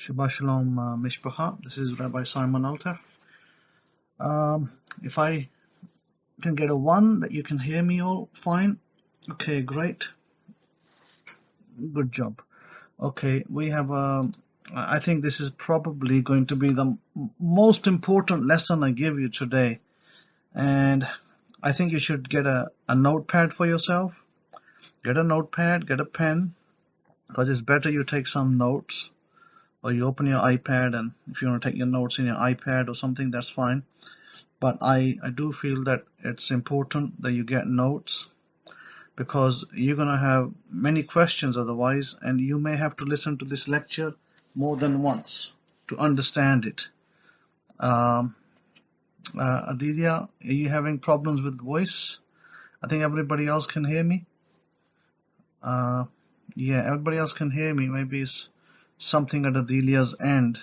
Shabbat Shalom, Mishpacha. This is Rabbi Simon Altaf. If I can get a 1 that you can hear me all fine. Okay, great. Good job. Okay, we have I think this is probably going to be the most important lesson I give you today. And I think you should get a notepad for yourself. Get a notepad, get a pen, because it's better you take some notes. Or you open your iPad, and if you want to take your notes in your iPad or something, that's fine. But I do feel that it's important that you get notes, because you're going to have many questions otherwise, and you may have to listen to this lecture more than once to understand it. Adilia, are you having problems with voice? I think everybody else can hear me. Yeah, everybody else can hear me. Maybe it's something at Adelia's end.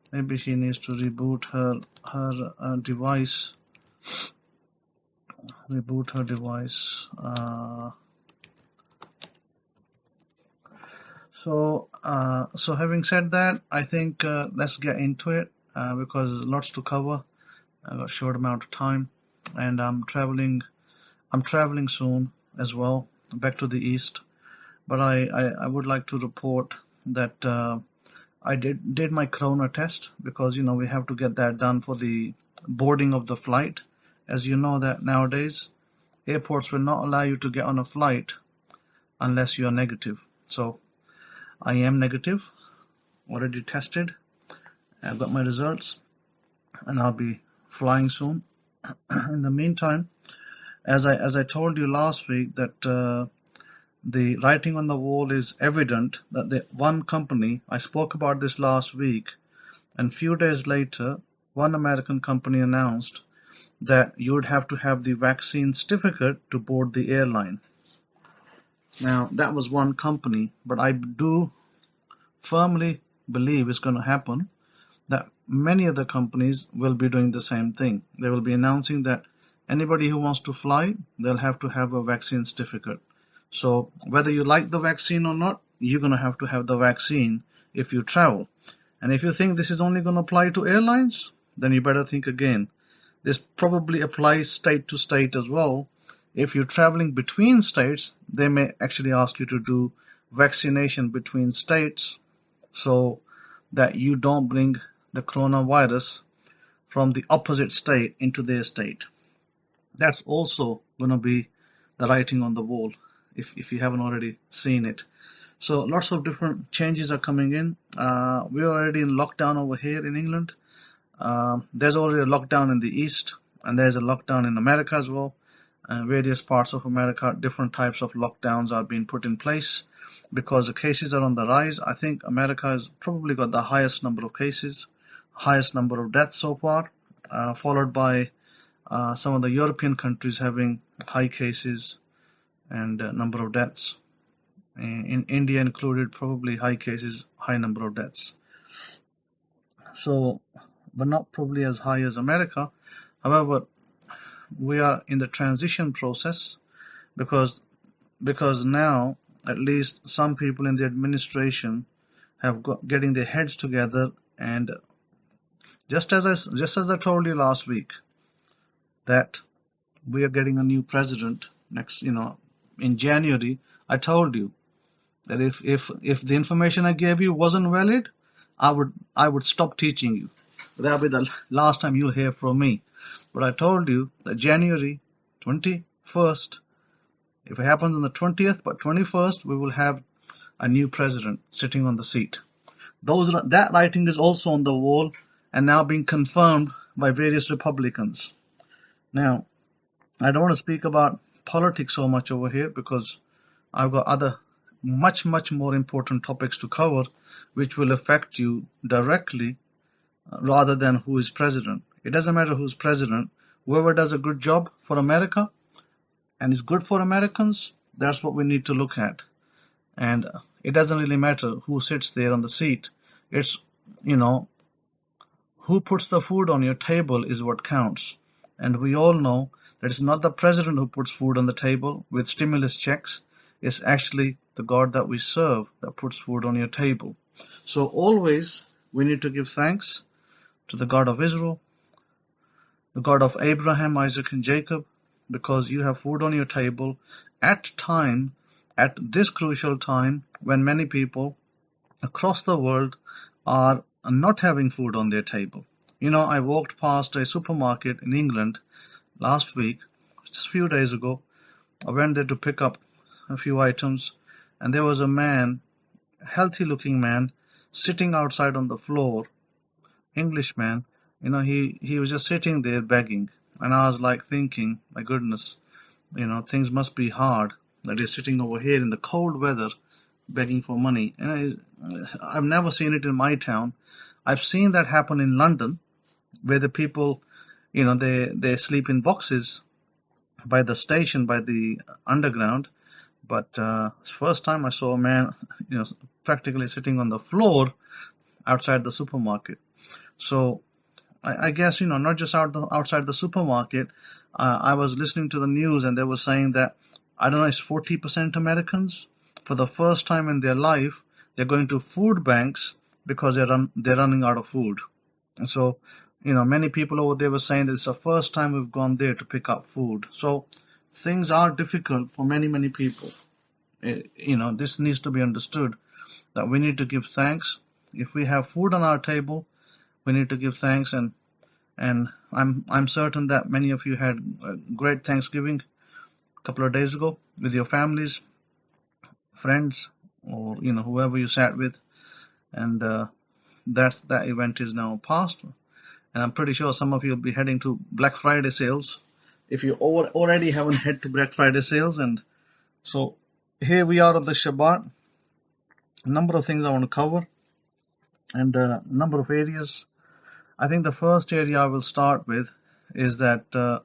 Maybe she needs to reboot her device. Reboot her device. So having said that, I think let's get into it, because there's lots to cover. I've got a short amount of time, and I'm traveling soon as well, back to the east. But I would like to report that I did my corona test, because we have to get that done for the boarding of the flight. As you know that nowadays airports will not allow you to get on a flight unless you are negative. So I am negative, already tested. I've got my results, and I'll be flying soon. In the meantime, as I told you last week, that the writing on the wall is evident that the one company, I spoke about this last week, and few days later, one American company announced that you would have to have the vaccine certificate to board the airline. Now, that was one company, but I do firmly believe it's going to happen, that many other companies will be doing the same thing. They will be announcing that anybody who wants to fly, they'll have to have a vaccine certificate. So whether you like the vaccine or not, you're going to have the vaccine if you travel. And if you think this is only going to apply to airlines, then you better think again. This probably applies state to state as well. If you're traveling between states, they may actually ask you to do vaccination between states, so that you don't bring the coronavirus from the opposite state into their state. That's also going to be the writing on the wall, if you haven't already seen it. So lots of different changes are coming in. We're already in lockdown over here in England. There's already a lockdown in the east, and there's a lockdown in America as well. Various parts of America, different types of lockdowns are being put in place because the cases are on the rise. I think America has probably got the highest number of cases, highest number of deaths so far, followed by some of the European countries having high cases and number of deaths. In India included, probably high cases, high number of deaths. So, but not probably as high as America. However, we are in the transition process, because now at least some people in the administration have getting their heads together, and just as I told you last week, that we are getting a new president next, in January. I told you that if the information I gave you wasn't valid, I would stop teaching you. That'll be the last time you'll hear from me. But I told you that January 21st, if it happens on the 20th, but 21st, we will have a new president sitting on the seat. That writing is also on the wall and now being confirmed by various Republicans. Now, I don't want to speak about politics so much over here, because I've got other much more important topics to cover, which will affect you directly, rather than who is president. It doesn't matter who's president. Whoever does a good job for America and is good for Americans, that's what we need to look at. And it doesn't really matter who sits there on the seat. It's, who puts the food on your table is what counts. And we all know that it's not the president who puts food on the table with stimulus checks. It's actually the God that we serve that puts food on your table. So always we need to give thanks to the God of Israel, the God of Abraham, Isaac, and Jacob, because you have food on your table at this crucial time when many people across the world are not having food on their table. I walked past a supermarket in England last week, just a few days ago. I went there to pick up a few items, and there was a man, a healthy-looking man, sitting outside on the floor, Englishman. He was just sitting there begging, and I was like thinking, my goodness, things must be hard that he's sitting over here in the cold weather begging for money. I've never seen it in my town. I've seen that happen in London, where the people, they sleep in boxes by the station, by the underground. But first time I saw a man, practically sitting on the floor outside the supermarket. So I guess, not just outside the supermarket. I was listening to the news, and they were saying that, I don't know, it's 40% Americans, for the first time in their life, they're going to food banks because they're running out of food. And so, many people over there were saying that it's the first time we've gone there to pick up food. So things are difficult for many, many people. This needs to be understood, that we need to give thanks. If we have food on our table, we need to give thanks, and I'm certain that many of you had a great Thanksgiving a couple of days ago with your families, friends, or whoever you sat with, and that event is now past. And I'm pretty sure some of you will be heading to Black Friday sales if you already haven't head to Black Friday sales. And so here we are on the Shabbat. A number of things I want to cover, and a number of areas. I think the first area I will start with is that the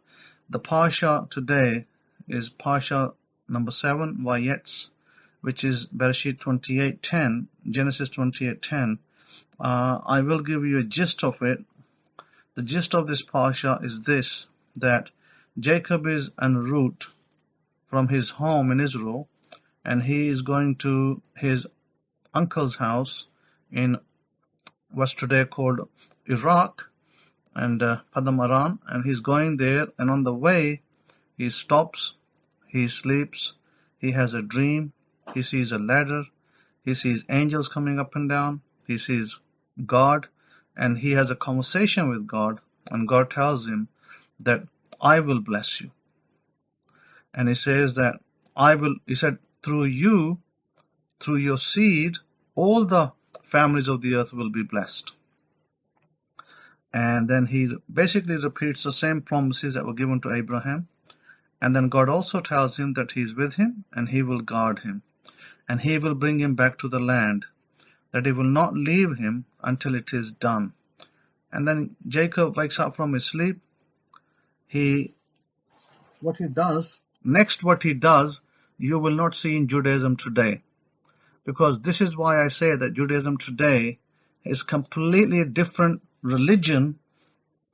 Parsha today is Parsha number 7, vayetz, which is Bereshit 28:10, Genesis 28:10. I will give you a gist of it. The gist of this Parsha is this, that Jacob is en route from his home in Israel, and he is going to his uncle's house in what's today called Iraq and Padam Aram, and he's going there, and on the way he stops, he sleeps, he has a dream, he sees a ladder, he sees angels coming up and down, he sees God, and he has a conversation with God, and God tells him that I will bless you. And he says that he said, through you, through your seed, all the families of the earth will be blessed. And then he basically repeats the same promises that were given to Abraham. And then God also tells him that he's with him and he will guard him. And he will bring him back to the land, that he will not leave him until it is done. And then Jacob wakes up from his sleep. What he does, you will not see in Judaism today. Because this is why I say that Judaism today is completely a different religion.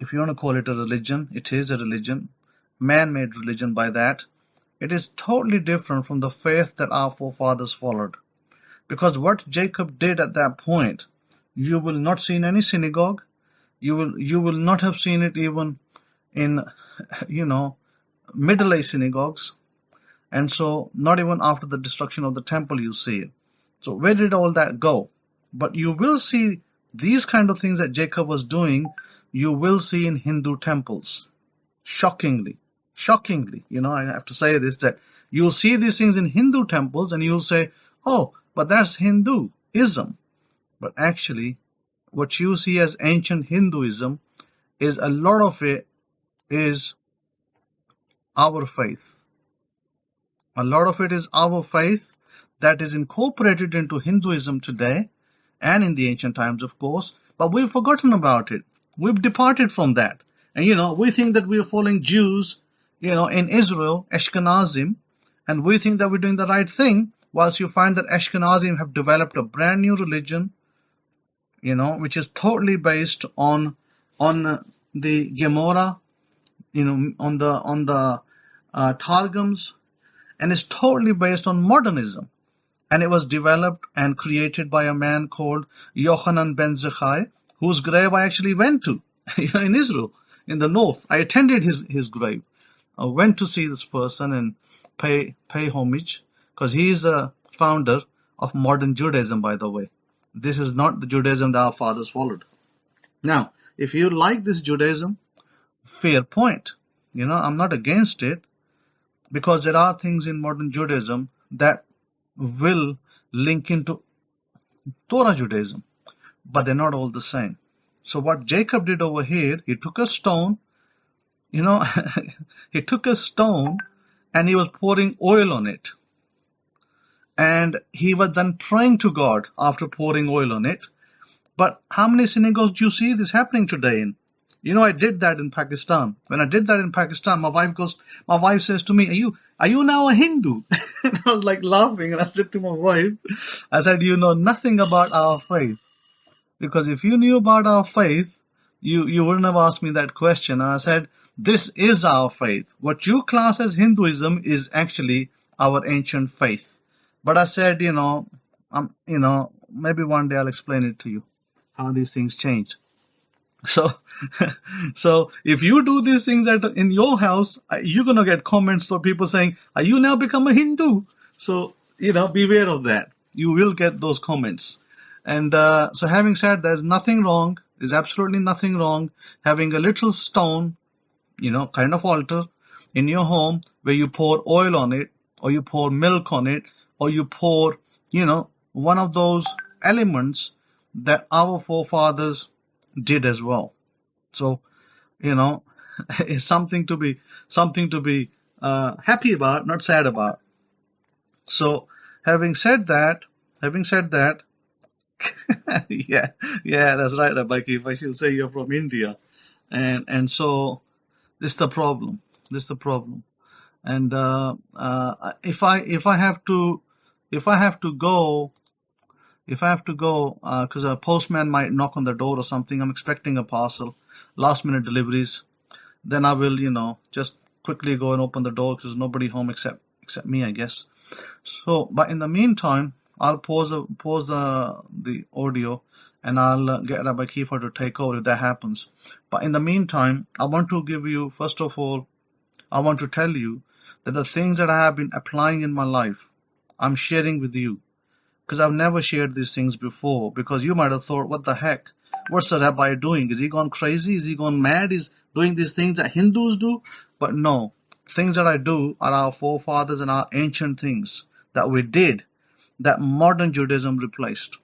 If you want to call it a religion, it is a religion, man-made religion by that. It is totally different from the faith that our forefathers followed. Because what Jacob did at that point, you will not see in any synagogue. You will not have seen it even in, Middle Age synagogues. And so not even after the destruction of the temple you see it. So where did all that go? But you will see these kind of things that Jacob was doing, you will see in Hindu temples. Shockingly. I have to say this, that you'll see these things in Hindu temples and you'll say, oh, but that's Hinduism. But actually, what you see as ancient Hinduism is a lot of it is our faith. A lot of it is our faith that is incorporated into Hinduism today and in the ancient times, of course, but we've forgotten about it. We've departed from that. And, we think that we are following Jews, in Israel, Ashkenazim, and we think that we're doing the right thing, whilst you find that Ashkenazim have developed a brand new religion, which is totally based on the Gemara, on the Targums, and is totally based on modernism. and it was developed and created by a man called Yochanan ben Zakkai, whose grave I actually went to in Israel, in the north. I attended his grave. I went to see this person and pay homage, because he is the founder of modern Judaism, by the way. This is not the Judaism that our fathers followed. Now, if you like this Judaism, fair point. I'm not against it, because there are things in modern Judaism that will link into Torah Judaism, but they're not all the same. So what Jacob did over here, he took a stone, he took a stone and he was pouring oil on it. And he was then praying to God after pouring oil on it. But how many synagogues do you see this happening today in? I did that in Pakistan. When I did that in Pakistan, my wife says to me, are you now a Hindu? And I was like laughing, and I said to my wife, I said, you know nothing about our faith. Because if you knew about our faith, you wouldn't have asked me that question. And I said, this is our faith. What you class as Hinduism is actually our ancient faith. But I said, maybe one day I'll explain it to you, how these things change. So if you do these things in your house, you're going to get comments from people saying, are you now become a Hindu? So, beware of that. You will get those comments. And so having said there's nothing wrong, there's absolutely nothing wrong having a little stone, kind of altar in your home where you pour oil on it, or you pour milk on it, or you pour, one of those elements that our forefathers did as well. So, it's something to be happy about, not sad about. So, having said that, yeah, that's right, Rabbi Kefa. I should say you're from India, and so this is the problem. And if I have to go, because a postman might knock on the door or something, I'm expecting a parcel, last minute deliveries, then I will, just quickly go and open the door, because there's nobody home except me, I guess. So, but in the meantime, I'll pause the audio, and I'll get Rabbi Kefa to take over if that happens. But in the meantime, I want to give you, first of all, I want to tell you that the things that I have been applying in my life, I'm sharing with you. Because I've never shared these things before, because you might have thought, what the heck? What's the Rabbi doing? Is he gone crazy? Is he gone mad? Is doing these things that Hindus do? But no, things that I do are our forefathers and our ancient things that we did, that modern Judaism replaced.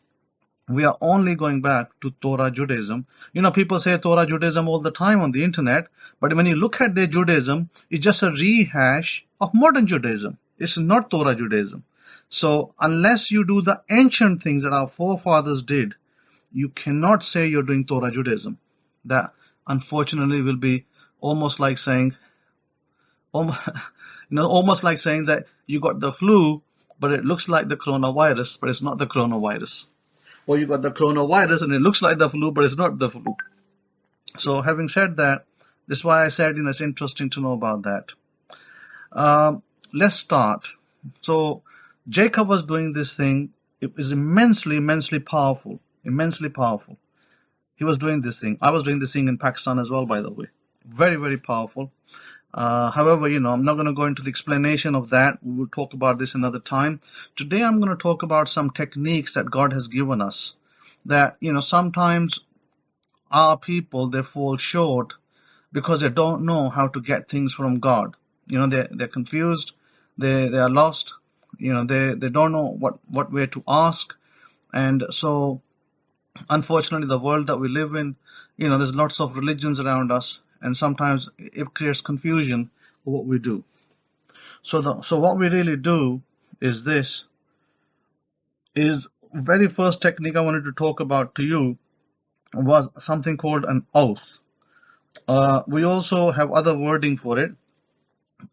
We are only going back to Torah Judaism. People say Torah Judaism all the time on the internet, but when you look at their Judaism, it's just a rehash of modern Judaism. It's not Torah Judaism. So unless you do the ancient things that our forefathers did, you cannot say you're doing Torah Judaism. That unfortunately will be almost like saying that you got the flu, but it looks like the coronavirus, but it's not the coronavirus. Or you got the coronavirus and it looks like the flu, but it's not the flu. So having said that, this is why I said, it's interesting to know about that. Let's start. So Jacob was doing this thing. It was immensely powerful. He was doing this thing. I was doing this thing in Pakistan as well, by the way. Very, very powerful. However, I'm not going to go into the explanation of that. We will talk about this another time. Today, I'm going to talk about some techniques that God has given us. That, sometimes our people, they fall short because they don't know how to get things from God. They're confused. They are lost. They don't know what way to ask. And so, unfortunately, the world that we live in, there's lots of religions around us, and sometimes it creates confusion for what we do. So what we really do is this. Is very first technique I wanted to talk about to you was something called an oath. We also have other wording for it,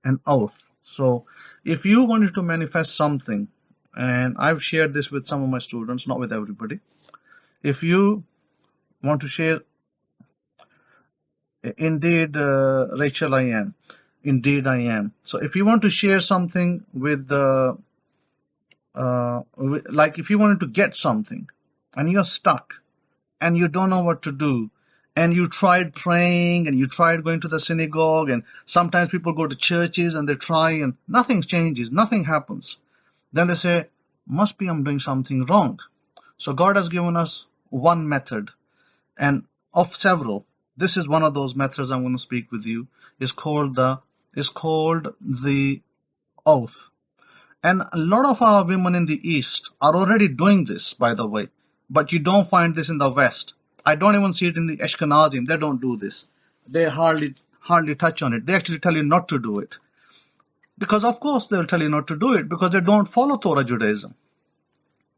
an oath. So if you wanted to manifest something, and I've shared this with some of my students, not with everybody. If you want to share, indeed, Rachel, I am. Indeed, I am. So if you want to share something with like if you wanted to get something and you're stuck and you don't know what to do, and you tried praying and you tried going to the synagogue, and sometimes people go to churches and they try and nothing changes, nothing happens. Then they say, must be I'm doing something wrong. So God has given us one method, and of several. This is one of those methods I'm going to speak with you. It's called the oath. And a lot of our women in the East are already doing this, by the way. But you don't find this in the West. I don't even see it in the Ashkenazim. They don't do this. They hardly touch on it. They actually tell you not to do it. Because of course they'll tell you not to do it, because they don't follow Torah Judaism.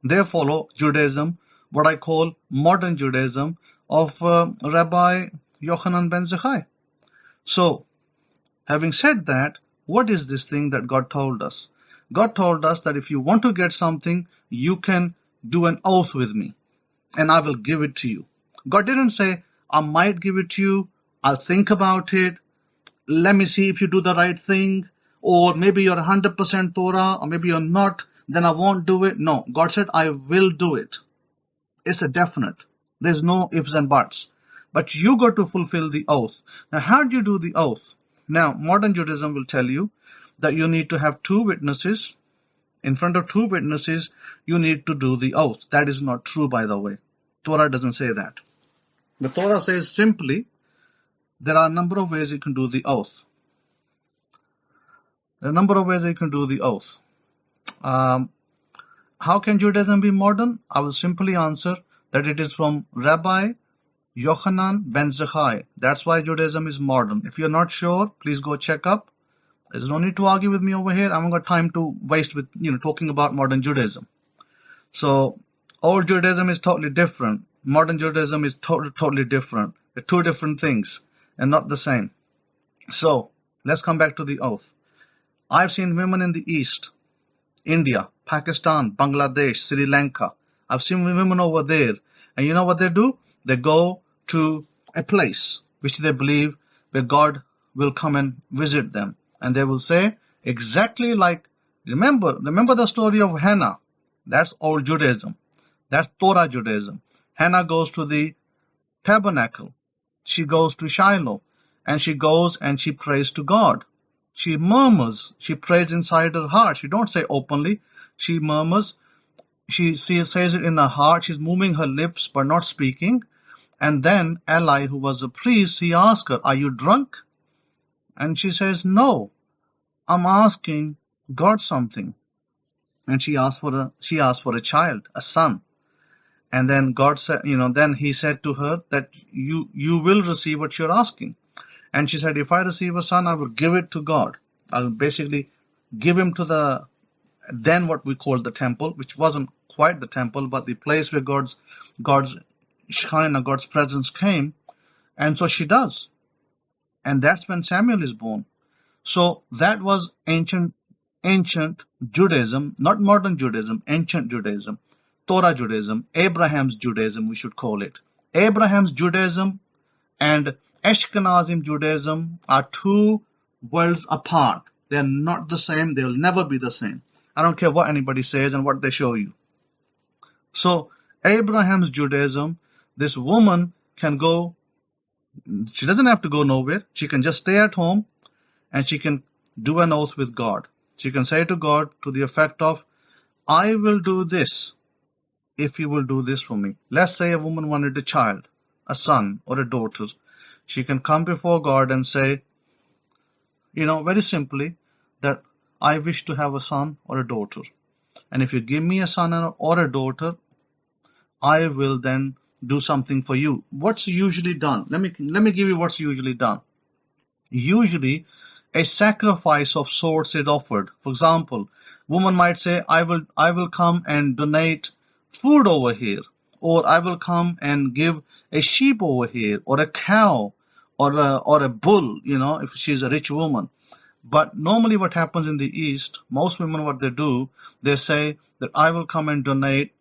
They follow Judaism, what I call modern Judaism of Rabbi Yochanan ben Zakkai. So, having said that, what is this thing that God told us? God told us that if you want to get something, you can do an oath with me, and I will give it to you. God didn't say, I might give it to you, I'll think about it, let me see if you do the right thing, or maybe you're 100% Torah, or maybe you're not, then I won't do it. No, God said, I will do it. It's a definite. There's no ifs and buts. But you got to fulfill the oath. Now, how do you do the oath? Now, modern Judaism will tell you that you need to have two witnesses. In front of two witnesses, you need to do the oath. That is not true, by the way. Torah doesn't say that. The Torah says simply, there are a number of ways you can do the oath. There are a number of ways you can do the oath. How can Judaism be modern? I will simply answer that it is from Rabbi Yochanan ben Zakkai. That's why Judaism is modern. If you're not sure, please go check up. There's no need to argue with me over here. I haven't got time to waste with talking about modern Judaism. So old Judaism is totally different. Modern Judaism is totally different. They're two different things and not the same. So let's come back to the oath. I've seen women in the East, India, Pakistan, Bangladesh, Sri Lanka. I've seen women over there. And you know what they do? They go to a place which they believe where God will come and visit them. And they will say exactly like, remember the story of Hannah. That's old Judaism. That's Torah Judaism. Hannah goes to the tabernacle. She goes to Shiloh. And she goes and she prays to God. She murmurs. She prays inside her heart. She don't say openly. She murmurs. She says it in her heart. She's moving her lips but not speaking. And then Eli, who was a priest, he asked her, are you drunk? And she says, no, I'm asking God something. And she asked for a child, a son. And then God said, then he said to her that you will receive what you're asking. And she said, if I receive a son, I will give it to God. I'll basically give him to then what we call the temple, which wasn't quite the temple, but the place where God's Shekinah, God's presence came. And so she does. And that's when Samuel is born. So that was ancient Judaism, not modern Judaism, ancient Judaism, Torah Judaism, Abraham's Judaism, we should call it. Abraham's Judaism and Ashkenazim Judaism are two worlds apart. They're not the same. They'll never be the same. I don't care what anybody says and what they show you. So Abraham's Judaism, this woman can go, she doesn't have to go nowhere. She can just stay at home and she can do an oath with God. She can say to God to the effect of, I will do this if you will do this for me. Let's say a woman wanted a child, a son or a daughter. She can come before God and say, very simply, that I wish to have a son or a daughter. And if you give me a son or a daughter, I will then do something for you. What's usually done? Let me give you what's usually done. Usually, a sacrifice of sorts is offered. For example, woman might say, I will come and donate food over here, or I will come and give a sheep over here, or a cow, or a bull, if she's a rich woman. But normally what happens in the East, most women, what they do, they say that I will come and donate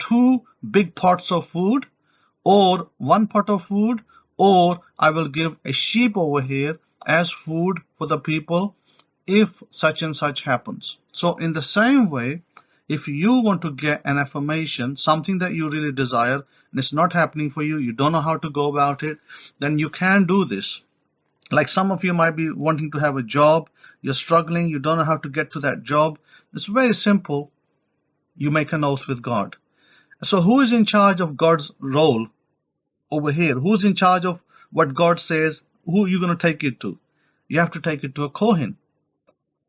2 big pots of food, or 1 pot of food, or I will give a sheep over here as food for the people if such and such happens. So in the same way, if you want to get an affirmation, something that you really desire, and it's not happening for you, you don't know how to go about it, then you can do this. Like some of you might be wanting to have a job, you're struggling, you don't know how to get to that job. It's very simple. You make an oath with God. So who is in charge of God's role over here? Who's in charge of what God says? Who are you going to take it to? You have to take it to a Kohen.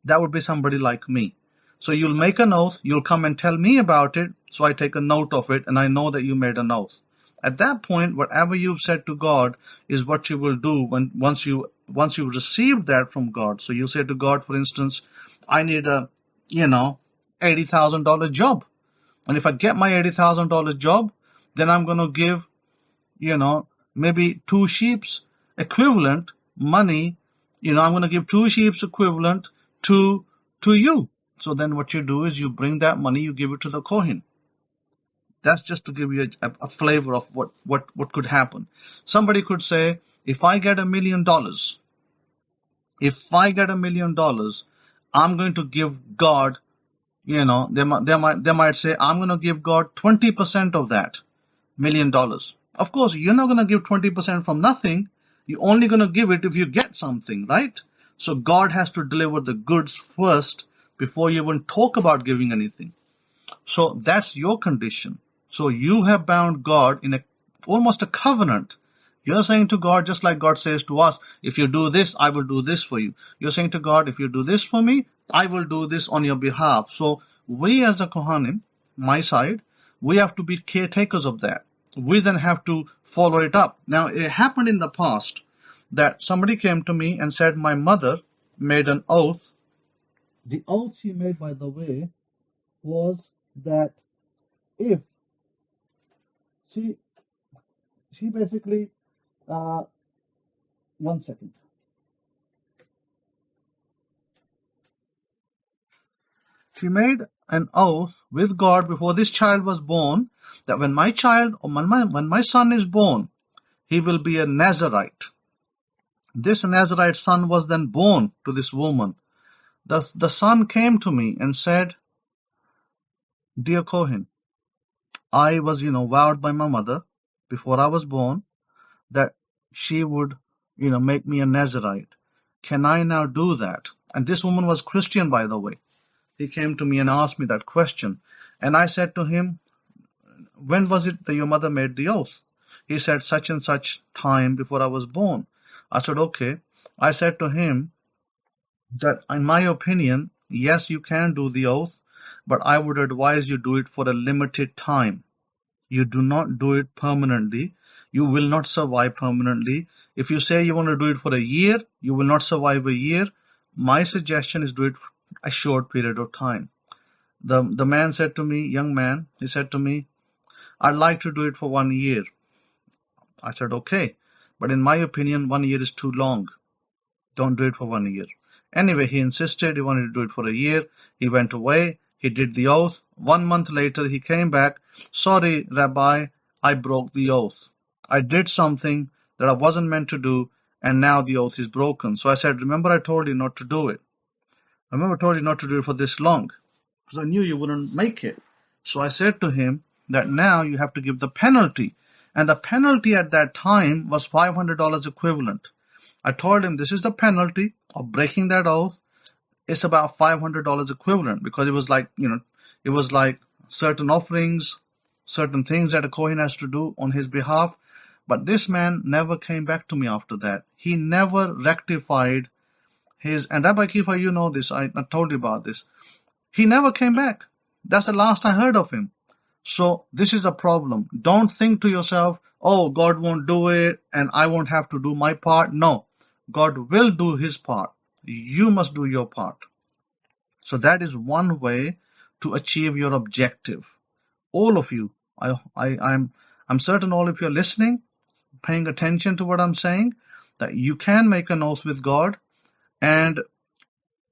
That would be somebody like me. So you'll make an oath, you'll come and tell me about it, so I take a note of it, and I know that you made an oath. At that point, whatever you've said to God is what you will do once you received that from God. So you say to God, for instance, I need a $80,000 job. And if I get my $80,000 job, then I'm going to give, maybe 2 sheeps equivalent money. I'm going to give 2 sheeps equivalent to you. So then what you do is you bring that money, you give it to the Kohen. That's just to give you a flavor of what could happen. Somebody could say, if I get $1 million, I'm going to give God, they might say, I'm going to give God 20% of that $1 million. Of course, you're not going to give 20% from nothing. You're only going to give it if you get something, right? So God has to deliver the goods first before you even talk about giving anything. So that's your condition. So you have bound God in almost a covenant. You're saying to God, just like God says to us, if you do this, I will do this for you. You're saying to God, if you do this for me, I will do this on your behalf. So we as a Kohanim, my side, we have to be caretakers of that. We then have to follow it up. Now, it happened in the past that somebody came to me and said my mother made an oath. The oath she made, by the way, was that if she basically, one second. She made an oath with God before this child was born that when my son is born, he will be a Nazarite. This Nazarite son was then born to this woman. The son came to me and said, Dear Kohen, I was, vowed by my mother before I was born that she would, make me a Nazarite. Can I now do that? And this woman was Christian, by the way. He came to me and asked me that question. And I said to him, when was it that your mother made the oath? He said, such and such time before I was born. I said, okay. I said to him that in my opinion, yes, you can do the oath, but I would advise you do it for a limited time. You do not do it permanently. You will not survive permanently. If you say you want to do it for a year, you will not survive a year. My suggestion is do it for a short period of time. The man said to me, young man, he said to me, I'd like to do it for 1 year. I said, okay. But in my opinion, 1 year is too long. Don't do it for 1 year. Anyway, he insisted he wanted to do it for a year. He went away. He did the oath. 1 month later, he came back. Sorry, Rabbi, I broke the oath. I did something that I wasn't meant to do, and now the oath is broken. So I said, remember I told you not to do it. Remember I told you not to do it for this long, because I knew you wouldn't make it. So I said to him that now you have to give the penalty. And the penalty at that time was $500 equivalent. I told him this is the penalty of breaking that oath. It's about $500 equivalent, because it was like certain offerings, certain things that a Kohen has to do on his behalf. But this man never came back to me after that. He never rectified his, and Rabbi Kefa, you know this, I told you about this. He never came back. That's the last I heard of him. So this is a problem. Don't think to yourself, oh, God won't do it and I won't have to do my part. No, God will do his part. You must do your part. So that is one way to achieve your objective. All of you, I'm certain all of you are listening, paying attention to what I'm saying, that you can make an oath with God. And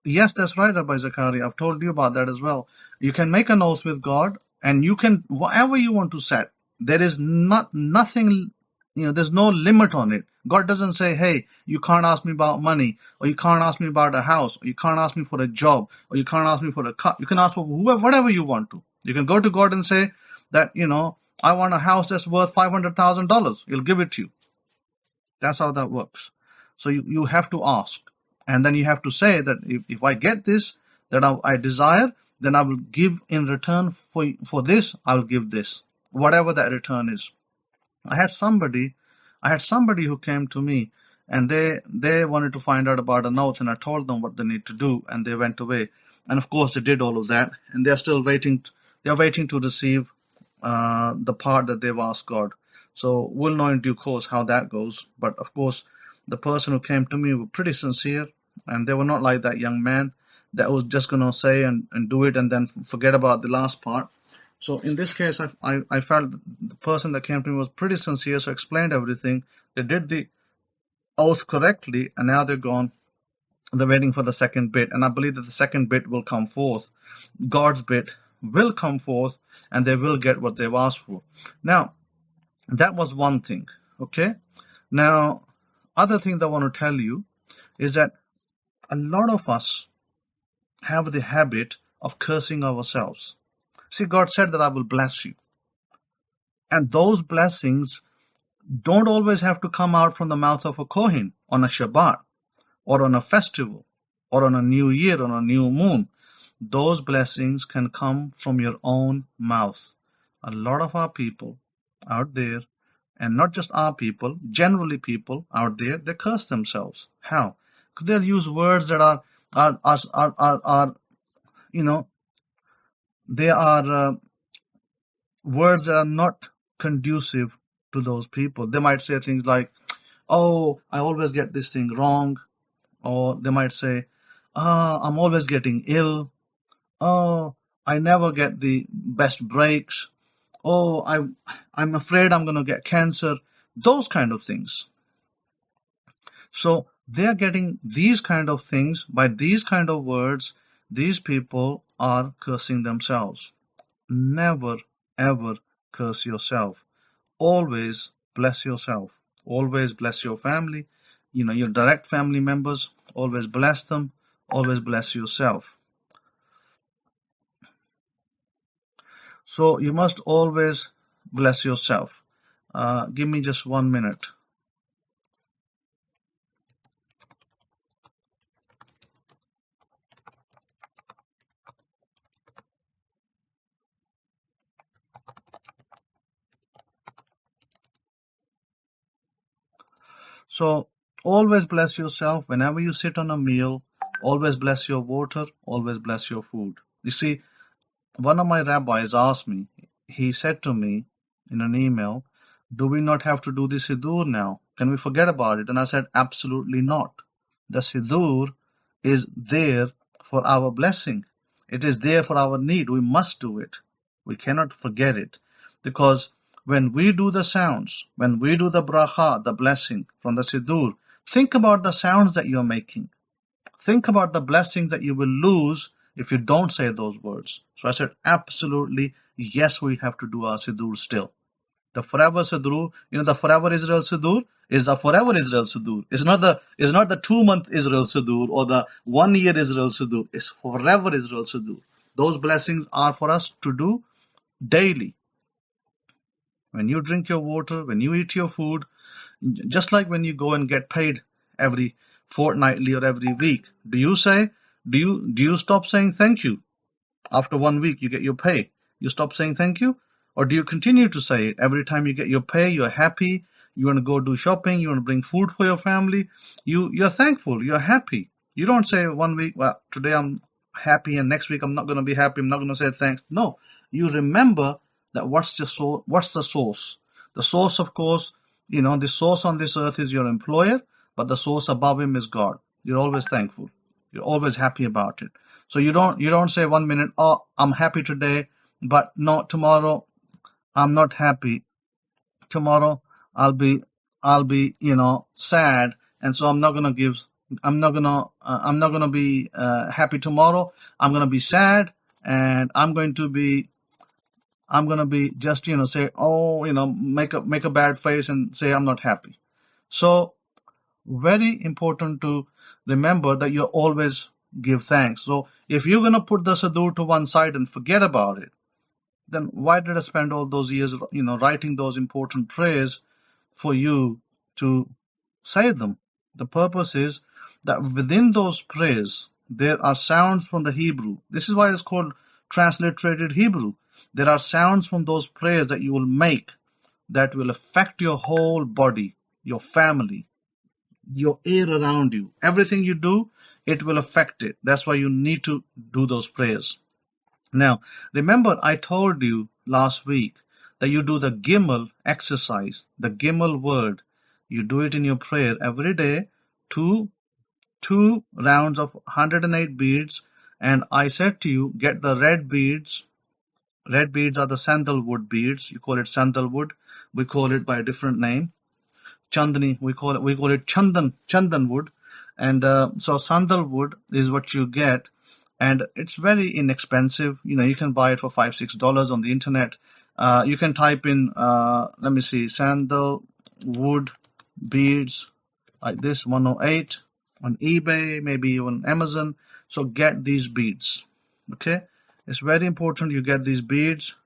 yes, that's right, Rabbi Zachariah. I've told you about that as well. You can make an oath with God, and you can, whatever you want to set. There is nothing There's no limit on it. God doesn't say, hey, you can't ask me about money, or you can't ask me about a house, or you can't ask me for a job, or you can't ask me for a car. You can ask for whoever, whatever you want to. You can go to God and say that, I want a house that's worth $500,000. He'll give it to you. That's how that works. So you have to ask. And then you have to say that if I get this, that I desire, then I will give in return for this, I will give this, whatever that return is. I had somebody who came to me, and they wanted to find out about an oath, and I told them what they need to do, and they went away. And of course they did all of that, and they're still waiting. They're waiting to receive the part that they've asked God. So we'll know in due course how that goes. But of course, the person who came to me were pretty sincere, and they were not like that young man that was just going to say and do it and then forget about the last part. So in this case, I felt the person that came to me was pretty sincere, so I explained everything. They did the oath correctly, and now they're gone. They're waiting for the second bit, and I believe that the second bit will come forth. God's bit will come forth, and they will get what they've asked for. Now, that was one thing, okay? Now, other thing that I want to tell you is that a lot of us have the habit of cursing ourselves. See, God said that I will bless you. And those blessings don't always have to come out from the mouth of a Kohen on a Shabbat or on a festival or on a new year, on a new moon. Those blessings can come from your own mouth. A lot of our people out there, and not just our people, generally people out there, they curse themselves. How? Because they'll use words that are they are words that are not conducive to those people. They might say things like, oh, I always get this thing wrong. Or they might say, I'm always getting ill. Oh, I never get the best breaks. Oh, I'm afraid I'm going to get cancer. Those kind of things. So they're getting these kind of things by these kind of words. These people are cursing themselves. Never, ever curse yourself. Always bless yourself. Always bless your family. Your direct family members. Always bless them. Always bless yourself. So you must always bless yourself. Give me just 1 minute. So always bless yourself. Whenever you sit on a meal, always bless your water, always bless your food. You see, one of my rabbis asked me, he said to me in an email, do we not have to do the Siddur now? Can we forget about it? And I said, absolutely not. The Siddur is there for our blessing. It is there for our need. We must do it. We cannot forget it. Because when we do the sounds, when we do the bracha, the blessing from the Siddur, think about the sounds that you're making. Think about the blessings that you will lose if you don't say those words. So I said, absolutely, yes, we have to do our Siddur still. The Forever Siddur, the Forever Israel Siddur is the Forever Israel Siddur. It's not the 2-month Israel Siddur or the 1 year Israel Siddur. It's Forever Israel Siddur. Those blessings are for us to do daily. When you drink your water, when you eat your food, just like when you go and get paid every fortnightly or every week, do you stop saying thank you? After 1 week you get your pay, you stop saying thank you? Or do you continue to say it? Every time you get your pay, you're happy, you want to go do shopping, you want to bring food for your family, you're thankful, you're happy. You don't say 1 week, well, today I'm happy and next week I'm not going to be happy, I'm not going to say thanks. No, you remember that what's the source? The source, of course, the source on this earth is your employer, but the source above him is God. You're always thankful. You're always happy about it. So you don't say 1 minute, oh, I'm happy today, but no, tomorrow I'm not happy. Tomorrow I'll be sad, and so I'm not gonna be happy tomorrow. I'm gonna be sad, and I'm going to be I'm going to be just, say, oh, make a bad face and say I'm not happy. So very important to remember that you always give thanks. So if you're going to put the Siddur to one side and forget about it, then why did I spend all those years, writing those important prayers for you to say them? The purpose is that within those prayers, there are sounds from the Hebrew. This is why it's called transliterated Hebrew. There are sounds from those prayers that you will make that will affect your whole body, your family, your air around you. Everything you do, it will affect it. That's why you need to do those prayers. Now, remember I told you last week that you do the Gimel exercise, the Gimel word. You do it in your prayer every day, two rounds of 108 beads. And I said to you, get the red beads. Red beads are the sandalwood beads. You call it sandalwood. We call it by a different name. Chandani, we call it chandan wood. And so sandalwood is what you get. And it's very inexpensive. You can buy it for $5-6 on the internet. You can type in, let me see, sandalwood beads like this, 108 on eBay, maybe even Amazon. So get these beads. Okay, it's very important you get these beads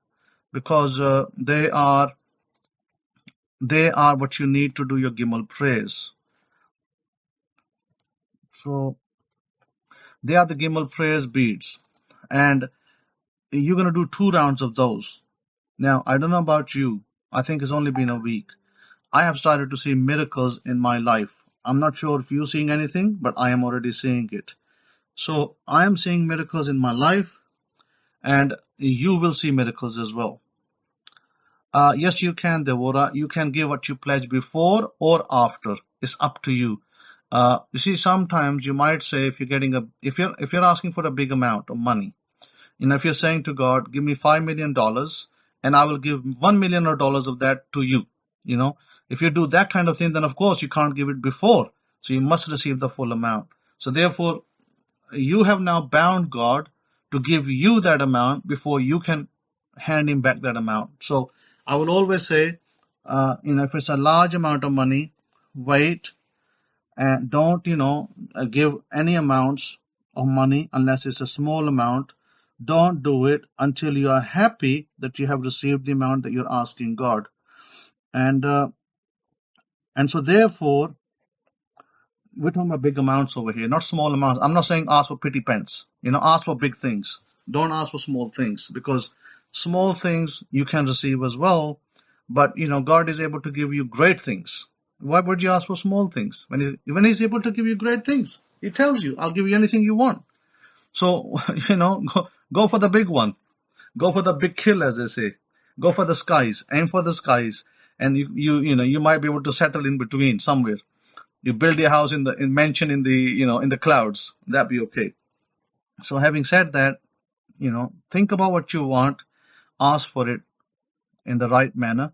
because they are what you need to do your Gimel prayers. So they are the Gimel prayers beads, and you're going to do 2 rounds of those. Now, I don't know about you. I think it's only been a week. I have started to see miracles in my life. I'm not sure if you're seeing anything, but I am already seeing it. So I am seeing miracles in my life, and you will see miracles as well. Yes, you can, Devorah. You can give what you pledge before or after. It's up to you. You see, sometimes you might say if you're asking for a big amount of money, if you're saying to God, give me $5 million and I will give $1 million of that to you, if you do that kind of thing, then of course you can't give it before. So you must receive the full amount. So therefore, you have now bound God to give you that amount before you can hand him back that amount. So I will always say, if it's a large amount of money, wait and don't, give any amounts of money unless it's a small amount. Don't do it until you are happy that you have received the amount that you're asking God. And so therefore, we're talking about big amounts over here, not small amounts. I'm not saying ask for petty pence. Ask for big things. Don't ask for small things, because small things you can receive as well. But, God is able to give you great things. Why would you ask for small things? When he's able to give you great things, he tells you, I'll give you anything you want. So, go for the big one. Go for the big kill, as they say. Go for the skies. Aim for the skies. And you might be able to settle in between somewhere. You build your house in mansion in the clouds. That'd be okay. So having said that, think about what you want, ask for it in the right manner,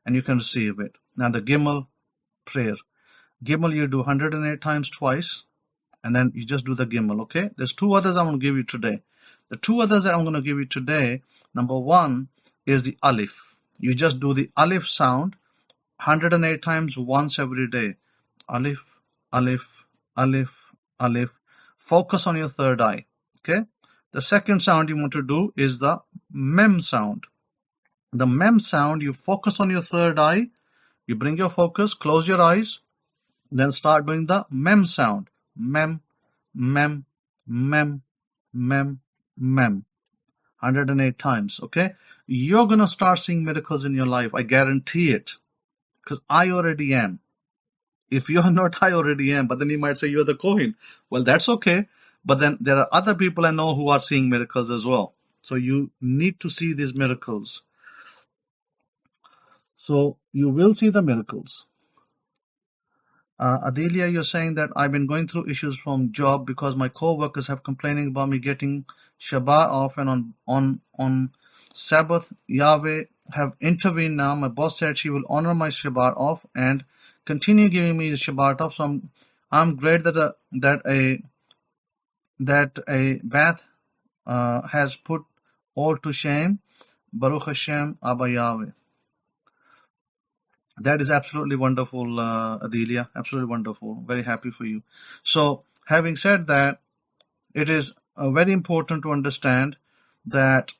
and you can receive it. Now the Gimel prayer. Gimel you do 108 times twice, and then you just do the Gimel, okay? There's 2 others I'm going to give you today. The 2 others that I'm going to give you today, number 1 is the Aleph. You just do the Aleph sound 108 times once every day. Aleph, Aleph, Aleph, Aleph. Focus on your third eye, okay? The second sound you want to do is the Mem sound. The Mem sound, you focus on your third eye. You bring your focus, close your eyes, then start doing the Mem sound. Mem, Mem, Mem, Mem, Mem. 108 times, okay? You're going to start seeing miracles in your life. I guarantee it, because I already am. If you're not, I already am. But then you might say you're the Kohen. Well, that's okay. But then there are other people I know who are seeing miracles as well. So you need to see these miracles. So you will see the miracles. Adelia, you're saying that I've been going through issues from job because my co-workers have complaining about me getting Shabbat off, and on Sabbath, Yahweh have intervened now. My boss said she will honor my Shabbat off and continue giving me the Shabbat off. So I'm glad that a bath has put all to shame. Baruch Hashem, Abba Yahweh. That is absolutely wonderful, Adelia. Absolutely wonderful. Very happy for you. So, having said that, it is very important to understand that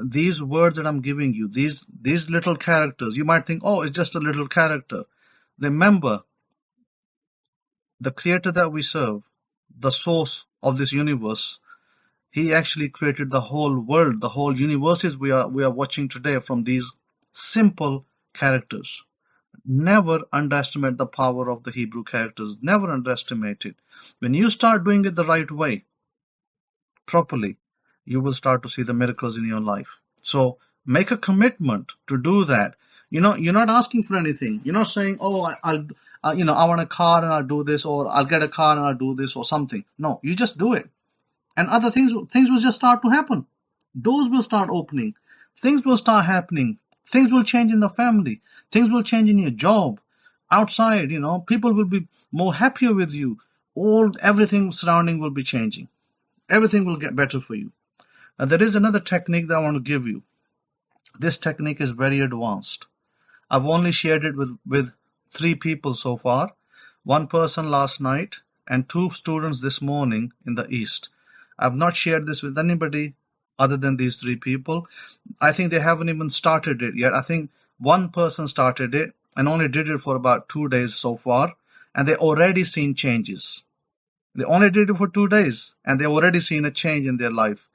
these words that I'm giving you, these little characters, you might think, oh, it's just a little character. Remember, the creator that we serve, the source of this universe, he actually created the whole world, the whole universes we are watching today from these simple characters. Never underestimate the power of the Hebrew characters. Never underestimate it. When you start doing it the right way, properly, you will start to see the miracles in your life. So make a commitment to do that. You're not asking for anything. You're not saying, oh, I want a car and I'll do this, or I'll get a car and I'll do this or something. No, you just do it. And other things will just start to happen. Doors will start opening. Things will start happening. Things will change in the family. Things will change in your job. Outside, people will be more happier with you. Everything surrounding will be changing. Everything will get better for you. Now, there is another technique that I want to give you. This technique is very advanced. I've only shared it with 3 people so far. 1 person last night and 2 students this morning in the East. I've not shared this with anybody other than these 3 people. I think they haven't even started it yet. I think 1 person started it and only did it for about 2 days so far, and they already seen changes. They only did it for 2 days and they already seen a change in their life.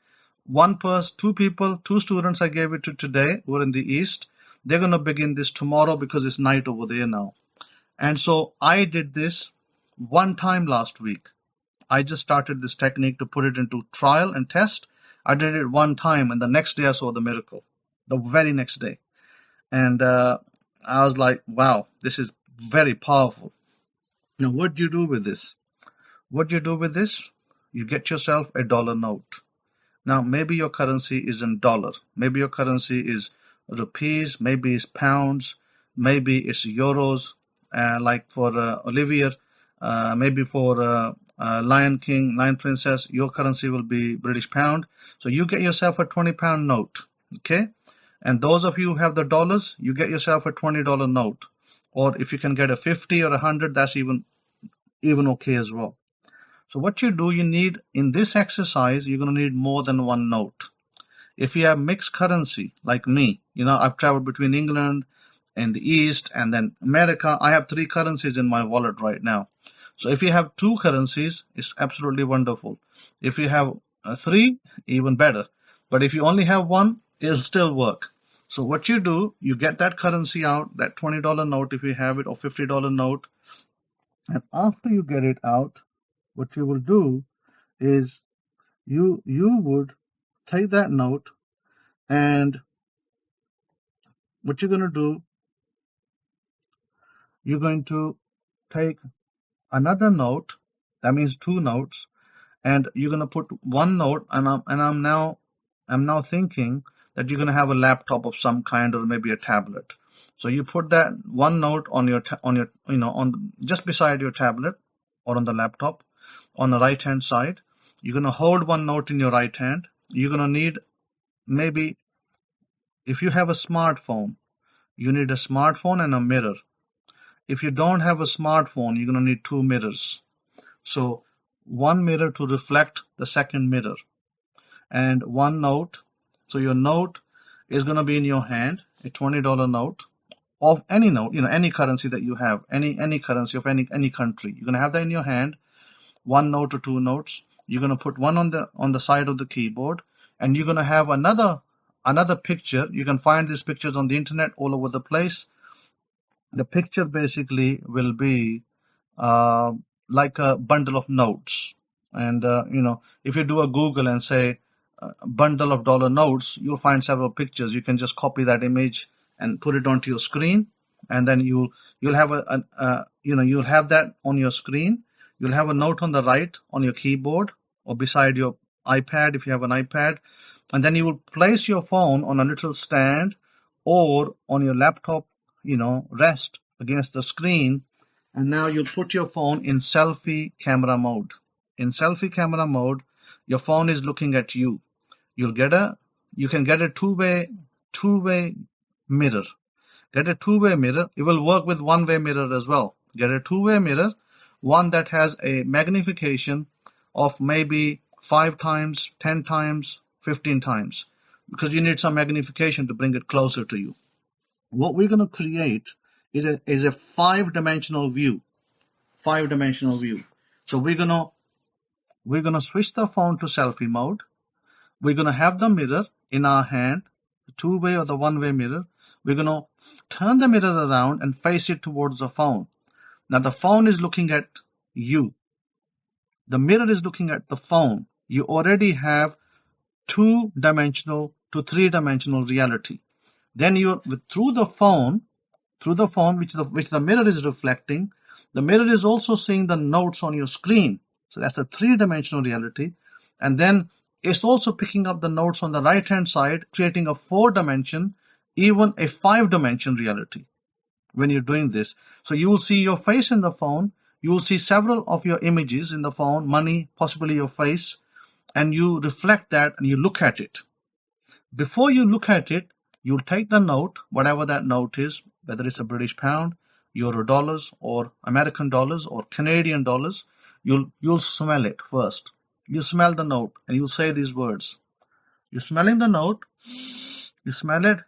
2 people, 2 students I gave it to today who are in the East. They're going to begin this tomorrow because it's night over there now. And so I did this 1 time last week. I just started this technique to put it into trial and test. I did it 1 time and the next day I saw the miracle. The very next day. And I was like, wow, this is very powerful. Now, what do you do with this? What do you do with this? You get yourself a dollar note. Now, maybe your currency isn't dollar. Maybe your currency is rupees. Maybe it's pounds. Maybe it's euros. Like for Olivia, maybe for Lion King, Lion Princess, your currency will be British pound. So you get yourself a 20-pound note. Okay? And those of you who have the dollars, you get yourself a $20 note. Or if you can get a 50 or 100, that's even okay as well. So what you do, you need, in this exercise, you're going to need more than 1 note. If you have mixed currency, like me, I've traveled between England and the East and then America. I have 3 currencies in my wallet right now. So if you have 2 currencies, it's absolutely wonderful. If you have 3, even better. But if you only have 1, it'll still work. So what you do, you get that currency out, that $20 note if you have it, or $50 note. And after you get it out, what you will do is you would take that note, and what you're going to do, you're going to take another note, that means 2 notes, and you're going to put 1 note, and I'm now thinking that you're going to have a laptop of some kind or maybe a tablet. So you put that 1 note on your just beside your tablet or on the laptop on the right hand side. You're going to hold 1 note in your right hand. You're going to need, maybe if you have a smartphone, you need a smartphone and a mirror. If you don't have a smartphone, you're going to need 2 mirrors. So 1 mirror to reflect the second mirror, and 1 note. So your note is going to be in your hand, a $20 note of any note, any currency that you have, any currency of any country. You're going to have that in your hand, 1 note or 2 notes. You're going to put 1 on the side of the keyboard, and you're going to have another picture. You can find these pictures on the internet all over the place. The picture basically will be like a bundle of notes. And if you do a Google and say bundle of dollar notes, you'll find several pictures. You can just copy that image and put it onto your screen, and then you'll have you'll have that on your screen. You'll have a note on the right on your keyboard or beside your iPad if you have an iPad, and then you will place your phone on a little stand or on your laptop, rest against the screen, and now you'll put your phone in selfie camera mode. In selfie camera mode, your phone is looking at you. You can get a two-way two-way mirror. Get a two-way mirror. It will work with one-way mirror as well. Get a two-way mirror, one that has a magnification of maybe 5 times, 10 times, 15 times, because you need some magnification to bring it closer to you. What we're going to create is a 5-dimensional view. 5-dimensional view. So we're gonna switch the phone to selfie mode. We're gonna have the mirror in our hand, the two-way or the one-way mirror. We're gonna turn the mirror around and face it towards the phone. Now the phone is looking at you. The mirror is looking at the phone. You already have 2-dimensional to 3-dimensional reality. Then through the phone which the mirror is reflecting, the mirror is also seeing the notes on your screen. So that's a 3-dimensional reality. And then it's also picking up the notes on the right-hand side, creating a 4-dimension, even a 5-dimension reality when you're doing this. So you will see your face in the phone. You will see several of your images in the phone, money, possibly your face, and you reflect that and you look at it. Before you look at it, you'll take the note, whatever that note is, whether it's a British pound, Euro dollars, or American dollars, or Canadian dollars. You'll smell it first. You smell the note and you'll say these words. You're smelling the note. You smell it.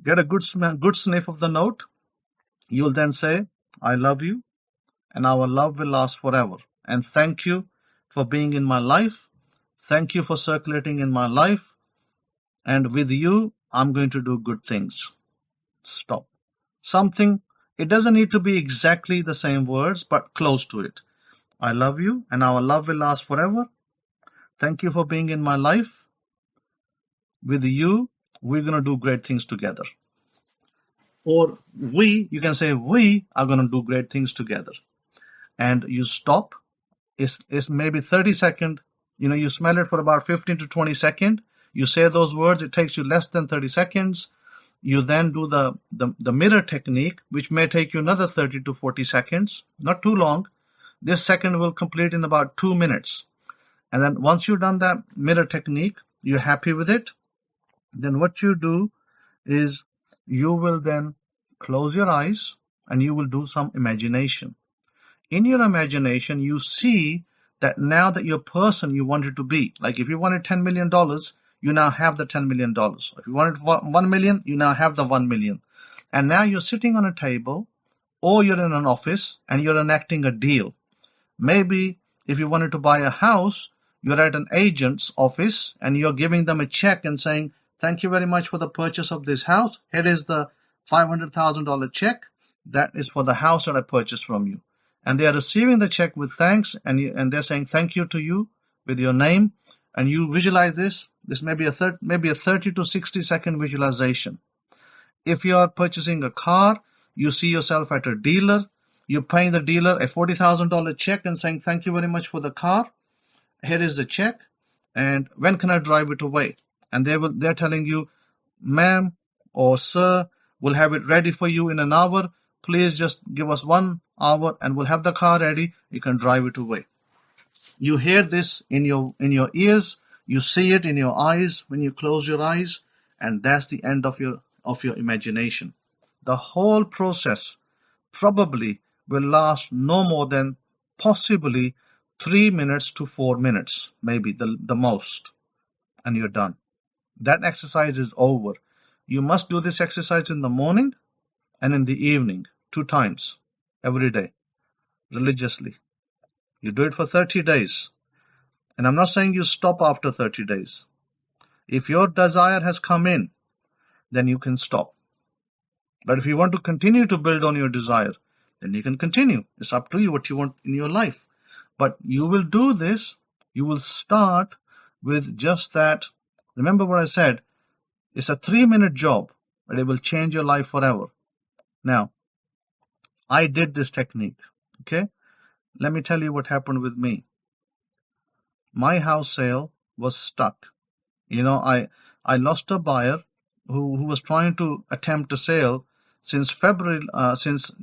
Get a good sniff of the note. You'll then say, I love you, and our love will last forever. And thank you for being in my life. Thank you for circulating in my life. And with you, I'm going to do good things. Stop. Something, it doesn't need to be exactly the same words, but close to it. I love you, and our love will last forever. Thank you for being in my life. With you, we're going to do great things together. Or you can say, we are going to do great things together. And you stop. It's maybe 30 seconds. You smell it for about 15 to 20 seconds. You say those words. It takes you less than 30 seconds. You then do the mirror technique, which may take you another 30 to 40 seconds. Not too long. This second will complete in about 2 minutes. And then once you've done that mirror technique, you're happy with it. Then what you do is you will then close your eyes and you will do some imagination. In your imagination, you see that now that you're a person you wanted to be. Like if you wanted $10 million, you now have the $10 million. If you wanted 1 million, you now have the 1 million. And now you're sitting on a table or you're in an office and you're enacting a deal. Maybe if you wanted to buy a house, you're at an agent's office and you're giving them a check and saying, thank you very much for the purchase of this house. Here is the $500,000 check. That is for the house that I purchased from you. And they are receiving the check with thanks, and they're saying thank you to you with your name. And you visualize this. This may be a 30 to 60 second visualization. If you are purchasing a car, you see yourself at a dealer. You're paying the dealer a $40,000 check and saying thank you very much for the car. Here is the check. And when can I drive it away? And they're telling you, ma'am or sir, we'll have it ready for you in an hour. Please just give us 1 hour and we'll have the car ready. You can drive it away. You hear this in your ears. You see it in your eyes when you close your eyes. And that's the end of your imagination. The whole process probably will last no more than possibly 3 minutes to 4 minutes, maybe the most. And you're done. That exercise is over. You must do this exercise in the morning and in the evening, 2 times every day, religiously. You do it for 30 days. And I'm not saying you stop after 30 days. If your desire has come in, then you can stop. But if you want to continue to build on your desire, then you can continue. It's up to you what you want in your life. But you will do this. You will start with just that. Remember what I said. It's a 3-minute job, but it will change your life forever. Now, I did this technique. Okay? Let me tell you what happened with me. My house sale was stuck. I lost a buyer who was trying to attempt a sale since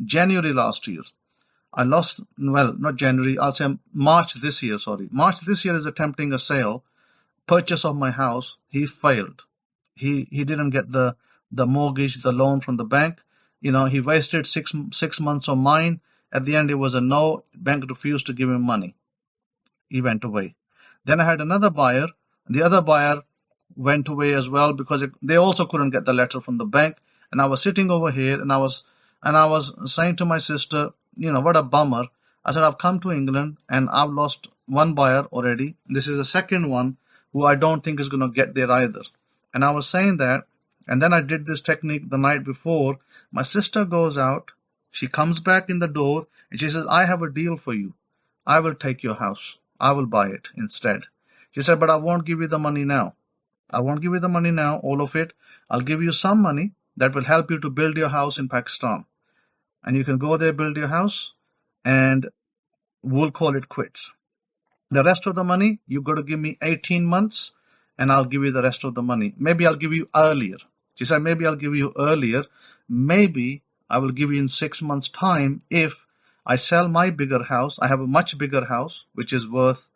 January last year. I lost, not January, I'll say March this year, sorry. March this year is attempting a sale, purchase of my house. He failed. He didn't get the mortgage, the loan from the bank. He wasted six months of mine. At the end, it was a no. Bank refused to give him money. He went away. Then I had another buyer. The other buyer went away as well because they also couldn't get the letter from the bank. And I was sitting over here and I was saying to my sister, what a bummer. I said, I've come to England and I've lost one buyer already. This is the second one who I don't think is going to get there either. And I was saying that, and then I did this technique the night before. My sister goes out, she comes back in the door, and she says, I have a deal for you. I will take your house. I will buy it instead. She said, but I won't give you the money now. I won't give you the money now, all of it. I'll give you some money that will help you to build your house in Pakistan. And you can go there, build your house, and we'll call it quits. The rest of the money, you've got to give me 18 months, and I'll give you the rest of the money. Maybe I'll give you earlier. She said, maybe I'll give you earlier. Maybe I will give you in 6 months' time if I sell my bigger house. I have a much bigger house, which is worth,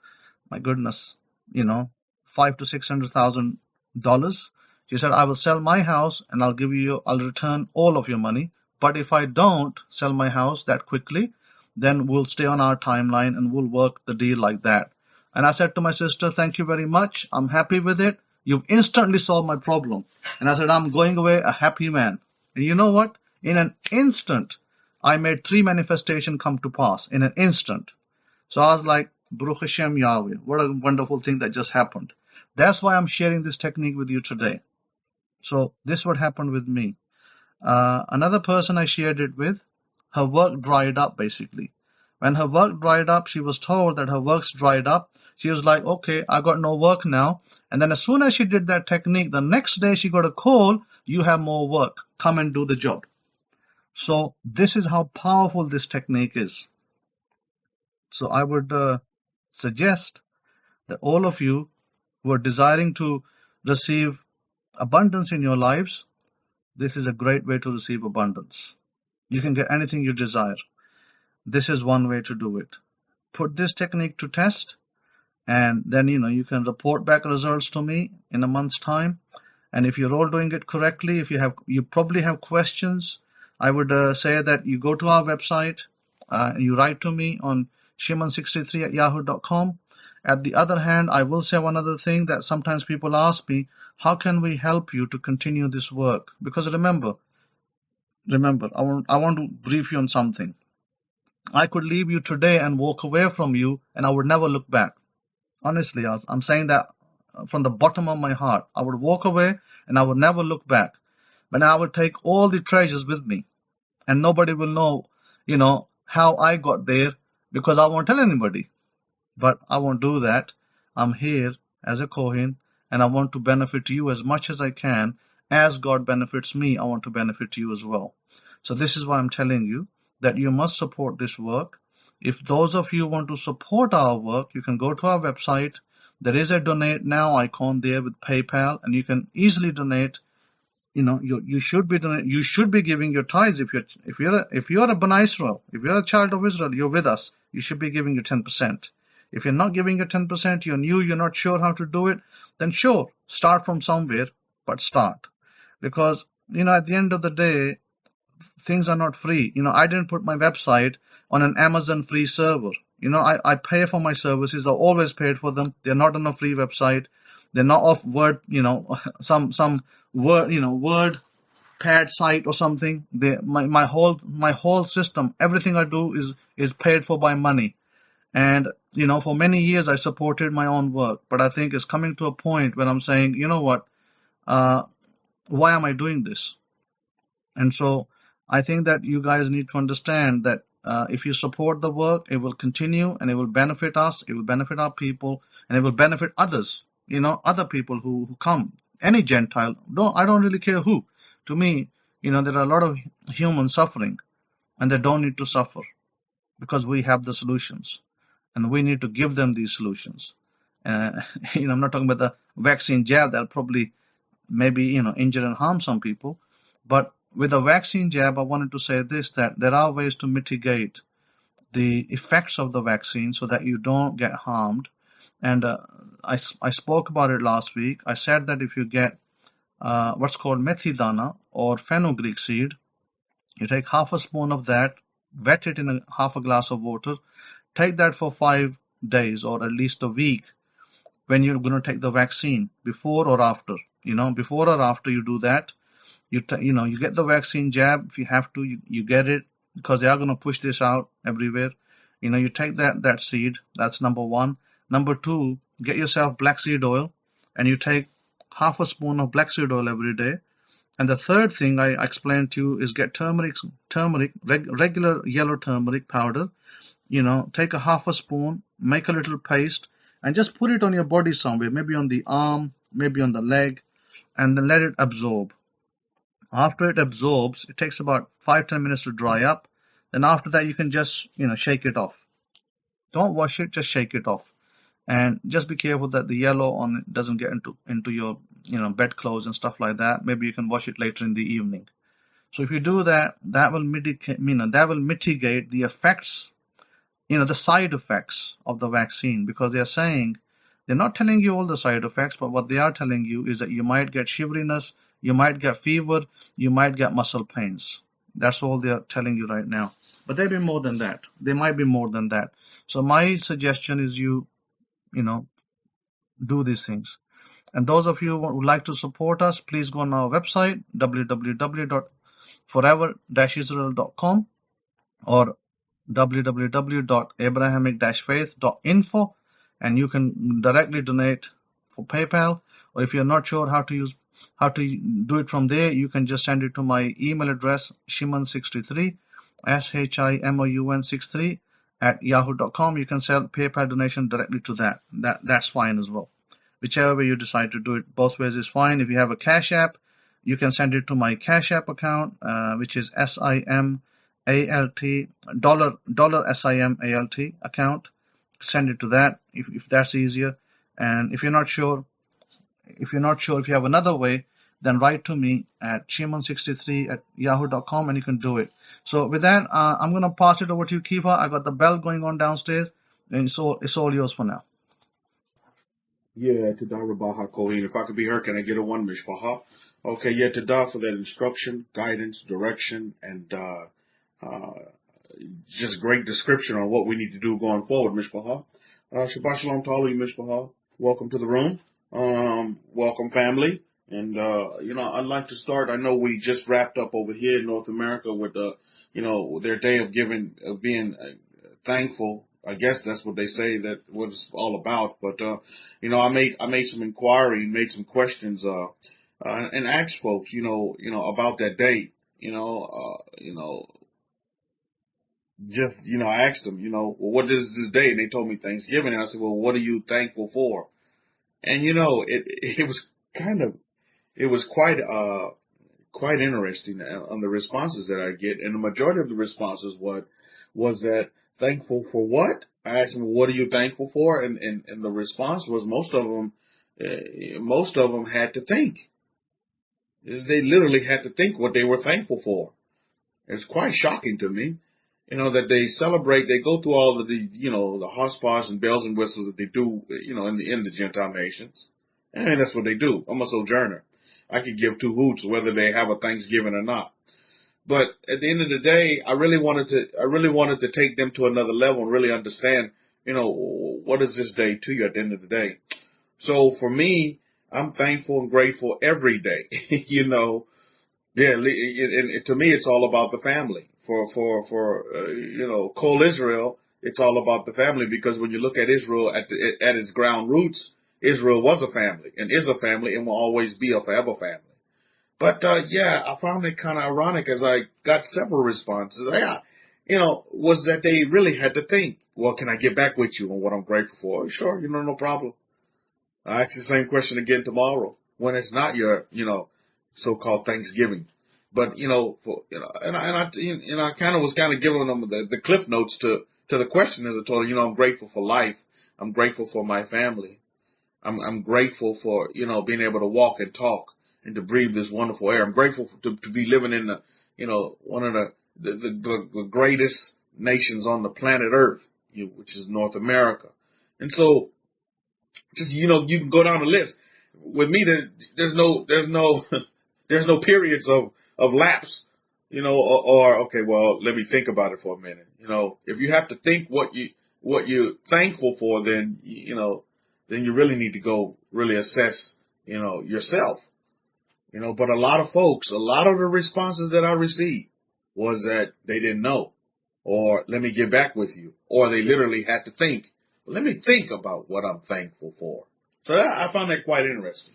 my goodness, $500,000 to $600,000. She said, I will sell my house and I'll return all of your money. But if I don't sell my house that quickly, then we'll stay on our timeline and we'll work the deal like that. And I said to my sister, thank you very much. I'm happy with it. You've instantly solved my problem. And I said, I'm going away a happy man. And you know what? In an instant, I made 3 manifestations come to pass. In an instant. So I was like, Baruch Hashem Yahweh, what a wonderful thing that just happened. That's why I'm sharing this technique with you today. So this is what happened with me. Another person I shared it with, her work dried up basically. When her work dried up, she was told that her work's dried up. She was like, okay, I got no work now. And then as soon as she did that technique, the next day she got a call, you have more work, come and do the job. So this is how powerful this technique is. So I would suggest that all of you who are desiring to receive abundance in your lives, this is a great way to receive abundance. You can get anything you desire. This is one way to do it. Put this technique to test, and then you can report back results to me in a month's time. And if you're all doing it correctly, if you probably have questions, I would say that you go to our website, you write to me on shimon63@yahoo.com. At the other hand, I will say one other thing that sometimes people ask me, how can we help you to continue this work? Because remember, I want to brief you on something. I could leave you today and walk away from you, and I would never look back. Honestly, I'm saying that from the bottom of my heart. I would walk away and I would never look back. But I would take all the treasures with me, and nobody will know, how I got there, because I won't tell anybody. But I won't do that. I'm here as a Kohen, and I want to benefit you as much as I can. As God benefits me, I want to benefit you as well. So this is why I'm telling you that you must support this work. If those of you want to support our work, you can go to our website. There is a donate now icon there with PayPal, and you can easily donate. You should be giving your tithes. If you're a Bnei Israel, if you're a child of Israel, you're with us, you should be giving your 10%. If you're not giving your 10%, you're new, you're not sure how to do it, then sure, start from somewhere, but start. Because, at the end of the day, things are not free. I didn't put my website on an Amazon free server. I pay for my services. I always paid for them. They're not on a free website. They're not off Word, some Word pad site or something. My whole system, everything I do is paid for by money. And, for many years I supported my own work. But I think it's coming to a point when I'm saying, what, why am I doing this? And so I think that you guys need to understand that if you support the work, it will continue and it will benefit us, it will benefit our people, and it will benefit others, other people who come, any Gentile. I don't really care who. To me, there are a lot of humans suffering, and they don't need to suffer because we have the solutions, and we need to give them these solutions. I'm not talking about the vaccine jab that'll probably maybe, injure and harm some people, but with a vaccine jab, I wanted to say this, that there are ways to mitigate the effects of the vaccine so that you don't get harmed. And I spoke about it last week. I said that if you get what's called methidana or fenugreek seed. You take half a spoon of that, wet it in half a glass of water, take that for 5 days or at least a week when you're going to take the vaccine, before or after. Before or after you do that, you get the vaccine jab. If you have to, you get it, because they are going to push this out everywhere. You take that seed. That's number one. Number two, get yourself black seed oil, and you take half a spoon of black seed oil every day. And the third thing I explained to you is get turmeric, regular yellow turmeric powder. Take a half a spoon, make a little paste, and just put it on your body somewhere, maybe on the arm, maybe on the leg, and then let it absorb. After it absorbs, it takes about 5-10 minutes to dry up. Then after that, you can just, shake it off. Don't wash it, just shake it off. And just be careful that the yellow on it doesn't get into your, bedclothes and stuff like that. Maybe you can wash it later in the evening. So if you do that, that will mitigate the effects, the side effects of the vaccine, because they're not telling you all the side effects, but what they are telling you is that you might get shiveriness, you might get fever, you might get muscle pains. That's all they are telling you right now. But there might be more than that. There might be more than that. So my suggestion is you do these things. And those of you who would like to support us, please go on our website, www.forever-israel.com or www.abrahamic-faith.info, and you can directly donate for PayPal. Or if you're not sure how to do it from there, you can just send it to my email address, shimon63, SHIMOUN63 @yahoo.com. You can send PayPal donation directly to that. That's fine as well. Whichever way you decide to do it, both ways is fine. If you have a Cash App, you can send it to my Cash App account, which is SIMALT, $SIMALT account. Send it to that if that's easier. And if you're not sure if you have another way, then write to me at shimon63 @yahoo.com and you can do it. So with that, I'm going to pass it over to you, Kefa. I got the bell going on downstairs, and it's all yours for now. Yeah, Tada Rabbi Kohen. If I could be her, can I get a one, Mishpaha? Okay, yeah, Tada for that instruction, guidance, direction, and just great description on what we need to do going forward, Mishpaha. Shabbat Shalom to all of you, Mishpaha. Welcome to the room. Welcome, family. And, I'd like to start. I know we just wrapped up over here in North America with, their day of being thankful. I guess that's what they say that what it's all about. But, I made some inquiry, made some questions, and asked folks, about that day, I asked them, well, what is this day? And they told me Thanksgiving. And I said, well, what are you thankful for? And, it was quite interesting on the responses that I get. And the majority of the responses was that thankful for what? I asked them, well, what are you thankful for? And the response was most of them had to think. They literally had to think what they were thankful for. It's quite shocking to me, that they celebrate, they go through all of the, the hospitals and bells and whistles that they do, in the Gentile nations. I mean, that's what they do. I'm a sojourner. I could give two hoots whether they have a Thanksgiving or not. But at the end of the day, I really wanted to take them to another level and really understand, what is this day to you at the end of the day? So for me, I'm thankful and grateful every day, and to me, it's all about the family. For Kol Israel, it's all about the family, because when you look at Israel at its ground roots, Israel was a family and is a family and will always be a forever family. But, I found it kind of ironic as I got several responses. Was that they really had to think, well, can I get back with you on what I'm grateful for? Sure, no problem. I ask the same question again tomorrow when it's not your, so-called Thanksgiving. But, I kind of was giving them the cliff notes to the question as I told them, I'm grateful for life. I'm grateful for my family. I'm grateful for, being able to walk and talk and to breathe this wonderful air. I'm grateful to be living in one of the greatest nations on the planet Earth, which is North America. And so just, you can go down the list. with me, there's no there's no periods of lapse, or okay, well, let me think about it for a minute. If you have to think what you're thankful for, then then you really need to go really assess yourself. But a lot of folks, a lot of the responses that I received was that they didn't know, or let me get back with you, or they literally had to think. Let me think about what I'm thankful for. So I found that quite interesting.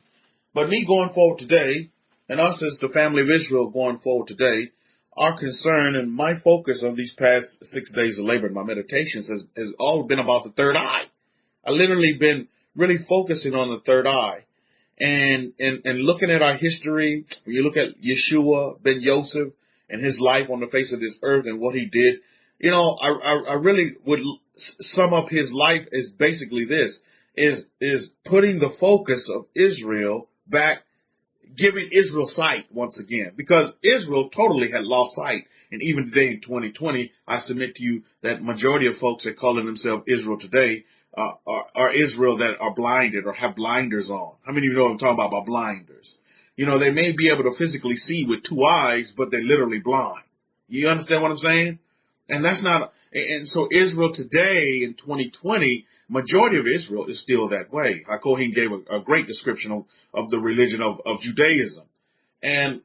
But me going forward today, and us as the family of Israel going forward today, our concern and my focus on these past 6 days of labor and my meditations has all been about the third eye. I literally been really focusing on the third eye. And looking at our history, when you look at Yeshua ben Yosef and his life on the face of this earth and what he did, I really would sum up his life as basically this, is putting the focus of Israel back, giving Israel sight once again, because Israel totally had lost sight. And even today in 2020, I submit to you that majority of folks that calling themselves Israel today are Israel that are blinded or have blinders on. How many of you know what I'm talking about blinders? They may be able to physically see with two eyes, but they're literally blind. You understand what I'm saying? And that's not, and so Israel today in 2020, majority of Israel is still that way. Hakohen gave a great description of the religion of Judaism. And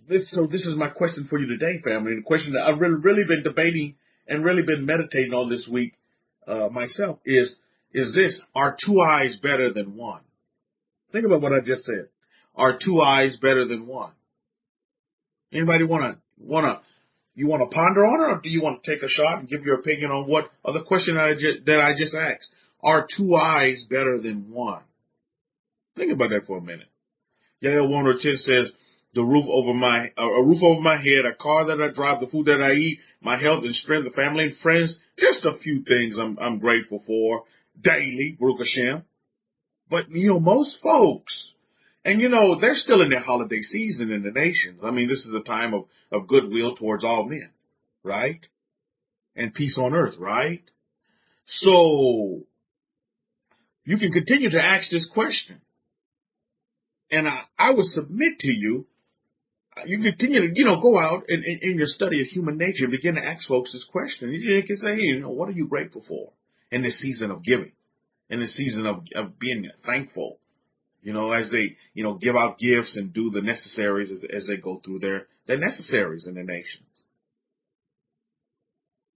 this is my question for you today, family. And the question that I've really been debating and really been meditating on this week myself is this: are two eyes better than one? Think about what I just said. Are two eyes better than one? Anybody you want to ponder on it, or do you want to take a shot and give your opinion on what the question that I just asked? Are two eyes better than one? Think about that for a minute. Yael 110 says, a roof over my head, a car that I drive, the food that I eat, my health and strength, the family and friends, just a few things I'm grateful for daily, Baruch Hashem. But, most folks, and, they're still in their holiday season in the nations. I mean, this is a time of goodwill towards all men, right? And peace on earth, right? So you can continue to ask this question. And I would submit to you, you continue to, go out and in your study of human nature, begin to ask folks this question. You can say, hey, what are you grateful for in this season of giving, in this season of being thankful? As they, give out gifts and do the necessaries as they go through their necessaries in the nations.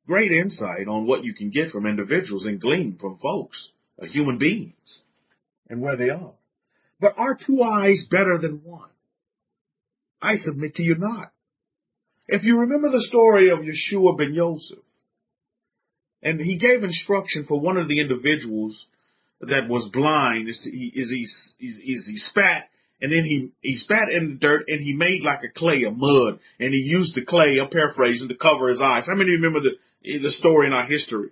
Great insight on what you can get from individuals and glean from folks, human beings, and where they are. But are two eyes better than one? I submit to you not. If you remember the story of Yeshua ben Yosef, and he gave instruction for one of the individuals that was blind, he spat, and then he spat in the dirt, and he made like a clay, a mud, and he used the clay, I'm paraphrasing, to cover his eyes. How many remember the story in our history?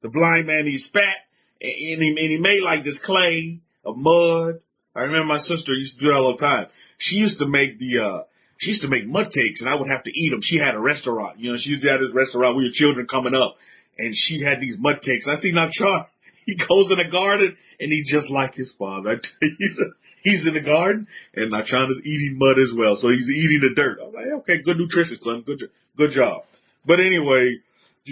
The blind man, he spat, and he made like this clay of mud. I remember my sister used to do that all the time. She used to make mud cakes, and I would have to eat them. She had a restaurant. She used to have this restaurant with your children coming up, and she had these mud cakes. I see Nachan. He goes in the garden, and he's just like his father. He's in the garden, and Nachan is eating mud as well. So he's eating the dirt. I was like, okay, good nutrition, son. Good job. But anyway,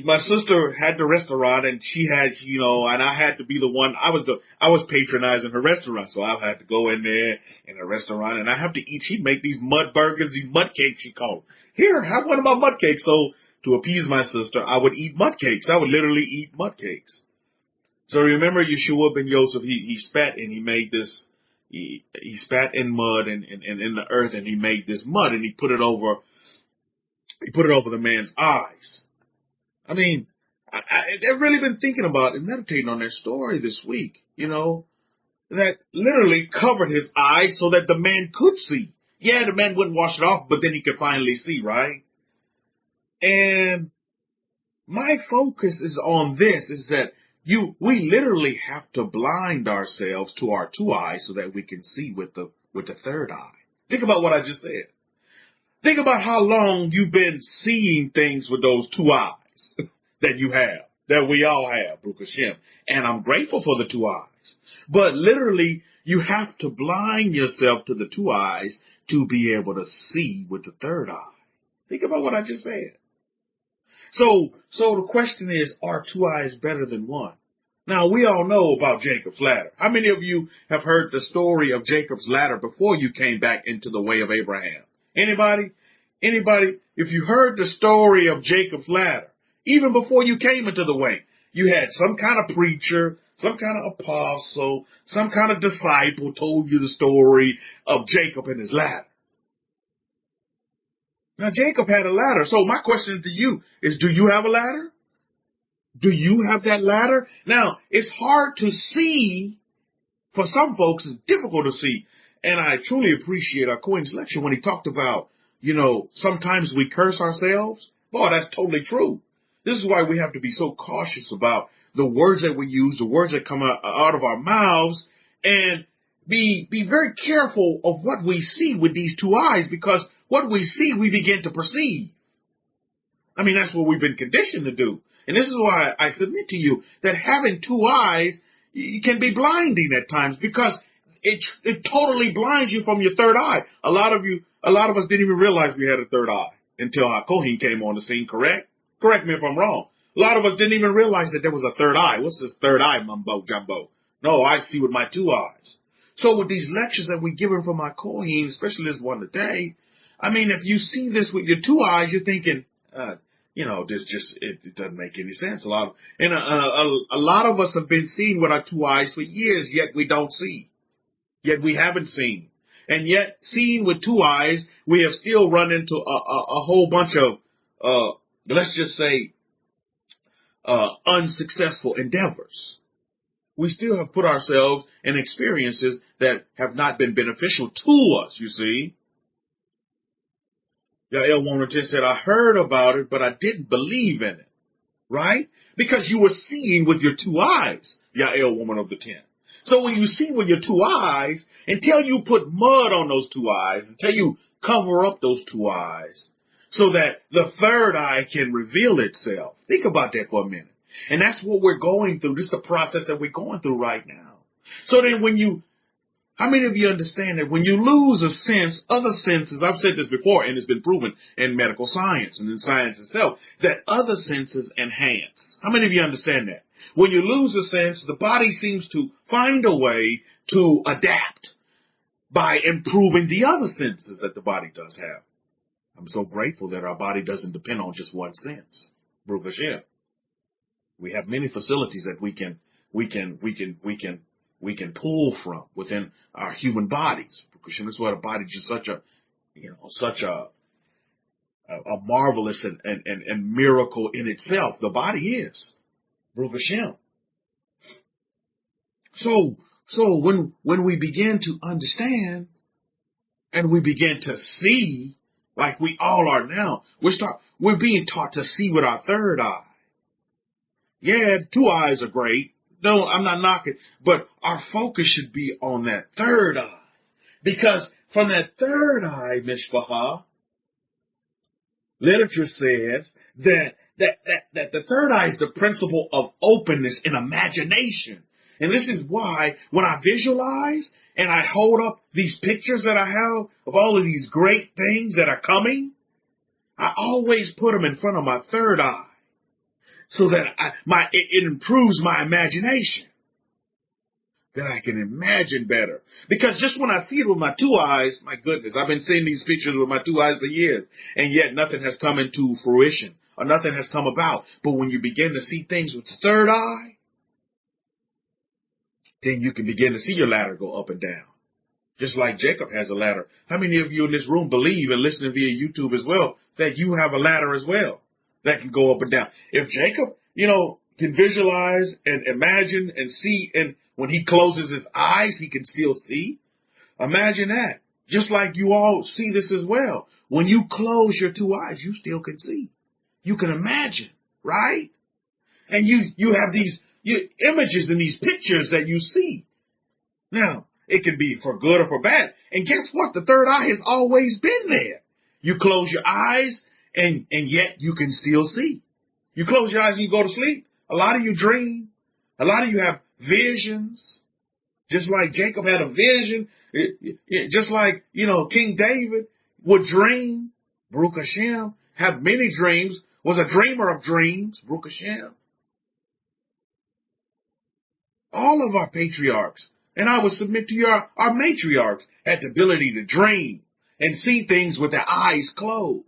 my sister had the restaurant, and she had, and I had to be the one. I was patronizing her restaurant, so I had to go in there in the restaurant, and I have to eat. She'd make these mud burgers, these mud cakes, she called. Here, have one of my mud cakes. So to appease my sister, I would eat mud cakes. I would literally eat mud cakes. So remember Yeshua ben Yosef, he spat and he made this, he spat in mud and in the earth, and he made this mud, and he put it over the man's eyes. I mean, I've really been thinking about and meditating on that story this week, that literally covered his eyes so that the man could see. Yeah, the man wouldn't wash it off, but then he could finally see, right? And my focus is on this, is that we literally have to blind ourselves to our two eyes so that we can see with the third eye. Think about what I just said. Think about how long you've been seeing things with those two eyes that you have, that we all have, Baruch Hashem. And I'm grateful for the two eyes. But literally, You have to blind yourself to the two eyes to be able to see with the third eye. Think about what I just said. So the question is, are two eyes better than one? Now, we all know about Jacob's ladder. How many of you have heard the story of Jacob's ladder before you came back into the way of Abraham? Anybody? Anybody? If you heard the story of Jacob's ladder, even before you came into the way, you had some kind of preacher, some kind of apostle, some kind of disciple told you the story of Jacob and his ladder. Now, Jacob had a ladder. So my question to you is, do you have a ladder? Do you have that ladder? Now, it's hard to see. For some folks, it's difficult to see. And I truly appreciate our Cohen's lecture when he talked about, sometimes we curse ourselves. Boy, that's totally true. This is why we have to be so cautious about the words that we use, the words that come out of our mouths, and be very careful of what we see with these two eyes, because what we see, we begin to perceive. I mean, that's what we've been conditioned to do. And this is why I submit to you that having two eyes can be blinding at times, because it totally blinds you from your third eye. A lot of us didn't even realize we had a third eye until Kohen came on the scene, correct? Correct me if I'm wrong. A lot of us didn't even realize that there was a third eye. What's this third eye, mumbo jumbo? No, I see with my two eyes. So with these lectures that we're giving from our Kohen, especially this one today, I mean, if you see this with your two eyes, you're thinking, it doesn't make any sense. A lot of us have been seeing with our two eyes for years, yet we don't see. Yet we haven't seen. And yet, seeing with two eyes, we have still run into a whole bunch of, let's just say, unsuccessful endeavors. We still have put ourselves in experiences that have not been beneficial to us, you see. Yael Warner just said, I heard about it, but I didn't believe in it. Right? Because you were seeing with your two eyes, Yael Woman of the 10. So when you see with your two eyes, until you put mud on those two eyes, until you cover up those two eyes, so that the third eye can reveal itself. Think about that for a minute. And that's what we're going through. This is the process that we're going through right now. So then how many of you understand that when you lose a sense, other senses, I've said this before, and it's been proven in medical science and in science itself, that other senses enhance. How many of you understand that? When you lose a sense, the body seems to find a way to adapt by improving the other senses that the body does have. I'm so grateful that our body doesn't depend on just one sense. Baruch Hashem. We have many facilities that we can pull from within our human bodies. Baruch Hashem, that's why the body is such a marvelous and miracle in itself. The body is. Baruch Hashem. So when we begin to understand and we begin to see, like we all are now, we're being taught to see with our third eye. Yeah, two eyes are great. No, I'm not knocking, but our focus should be on that third eye. Because from that third eye, Mishpacha, literature says that the third eye is the principle of openness and imagination. And this is why when I visualize and I hold up these pictures that I have of all of these great things that are coming, I always put them in front of my third eye so that it improves my imagination, that I can imagine better. Because just when I see it with my two eyes, my goodness, I've been seeing these pictures with my two eyes for years, and yet nothing has come into fruition or nothing has come about. But when you begin to see things with the third eye, then you can begin to see your ladder go up and down. Just like Jacob has a ladder. How many of you in this room believe and listening via YouTube as well that you have a ladder as well that can go up and down? If Jacob, can visualize and imagine and see, and when he closes his eyes, he can still see. Imagine that. Just like you all see this as well. When you close your two eyes, you still can see. You can imagine, right? And you have these images and these pictures that you see. Now, it can be for good or for bad. And guess what? The third eye has always been there. You close your eyes and yet you can still see. You close your eyes and you go to sleep. A lot of you dream. A lot of you have visions. Just like Jacob had a vision, just like, King David would dream, Baruch Hashem, have many dreams, was a dreamer of dreams, Baruch Hashem. All of our patriarchs, and I would submit to you, our matriarchs, had the ability to dream and see things with their eyes closed.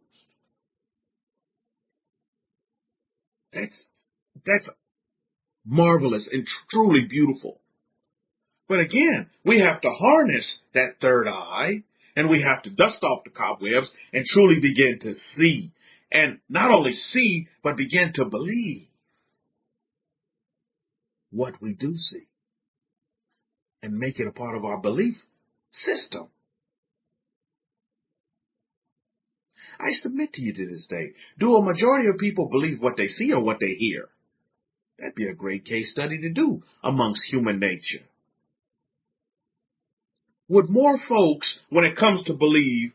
That's marvelous and truly beautiful. But again, we have to harness that third eye, and we have to dust off the cobwebs and truly begin to see. And not only see, but begin to believe what we do see. And make it a part of our belief system. I submit to you to this day, do a majority of people believe what they see or what they hear? That'd be a great case study to do amongst human nature. Would more folks, when it comes to believe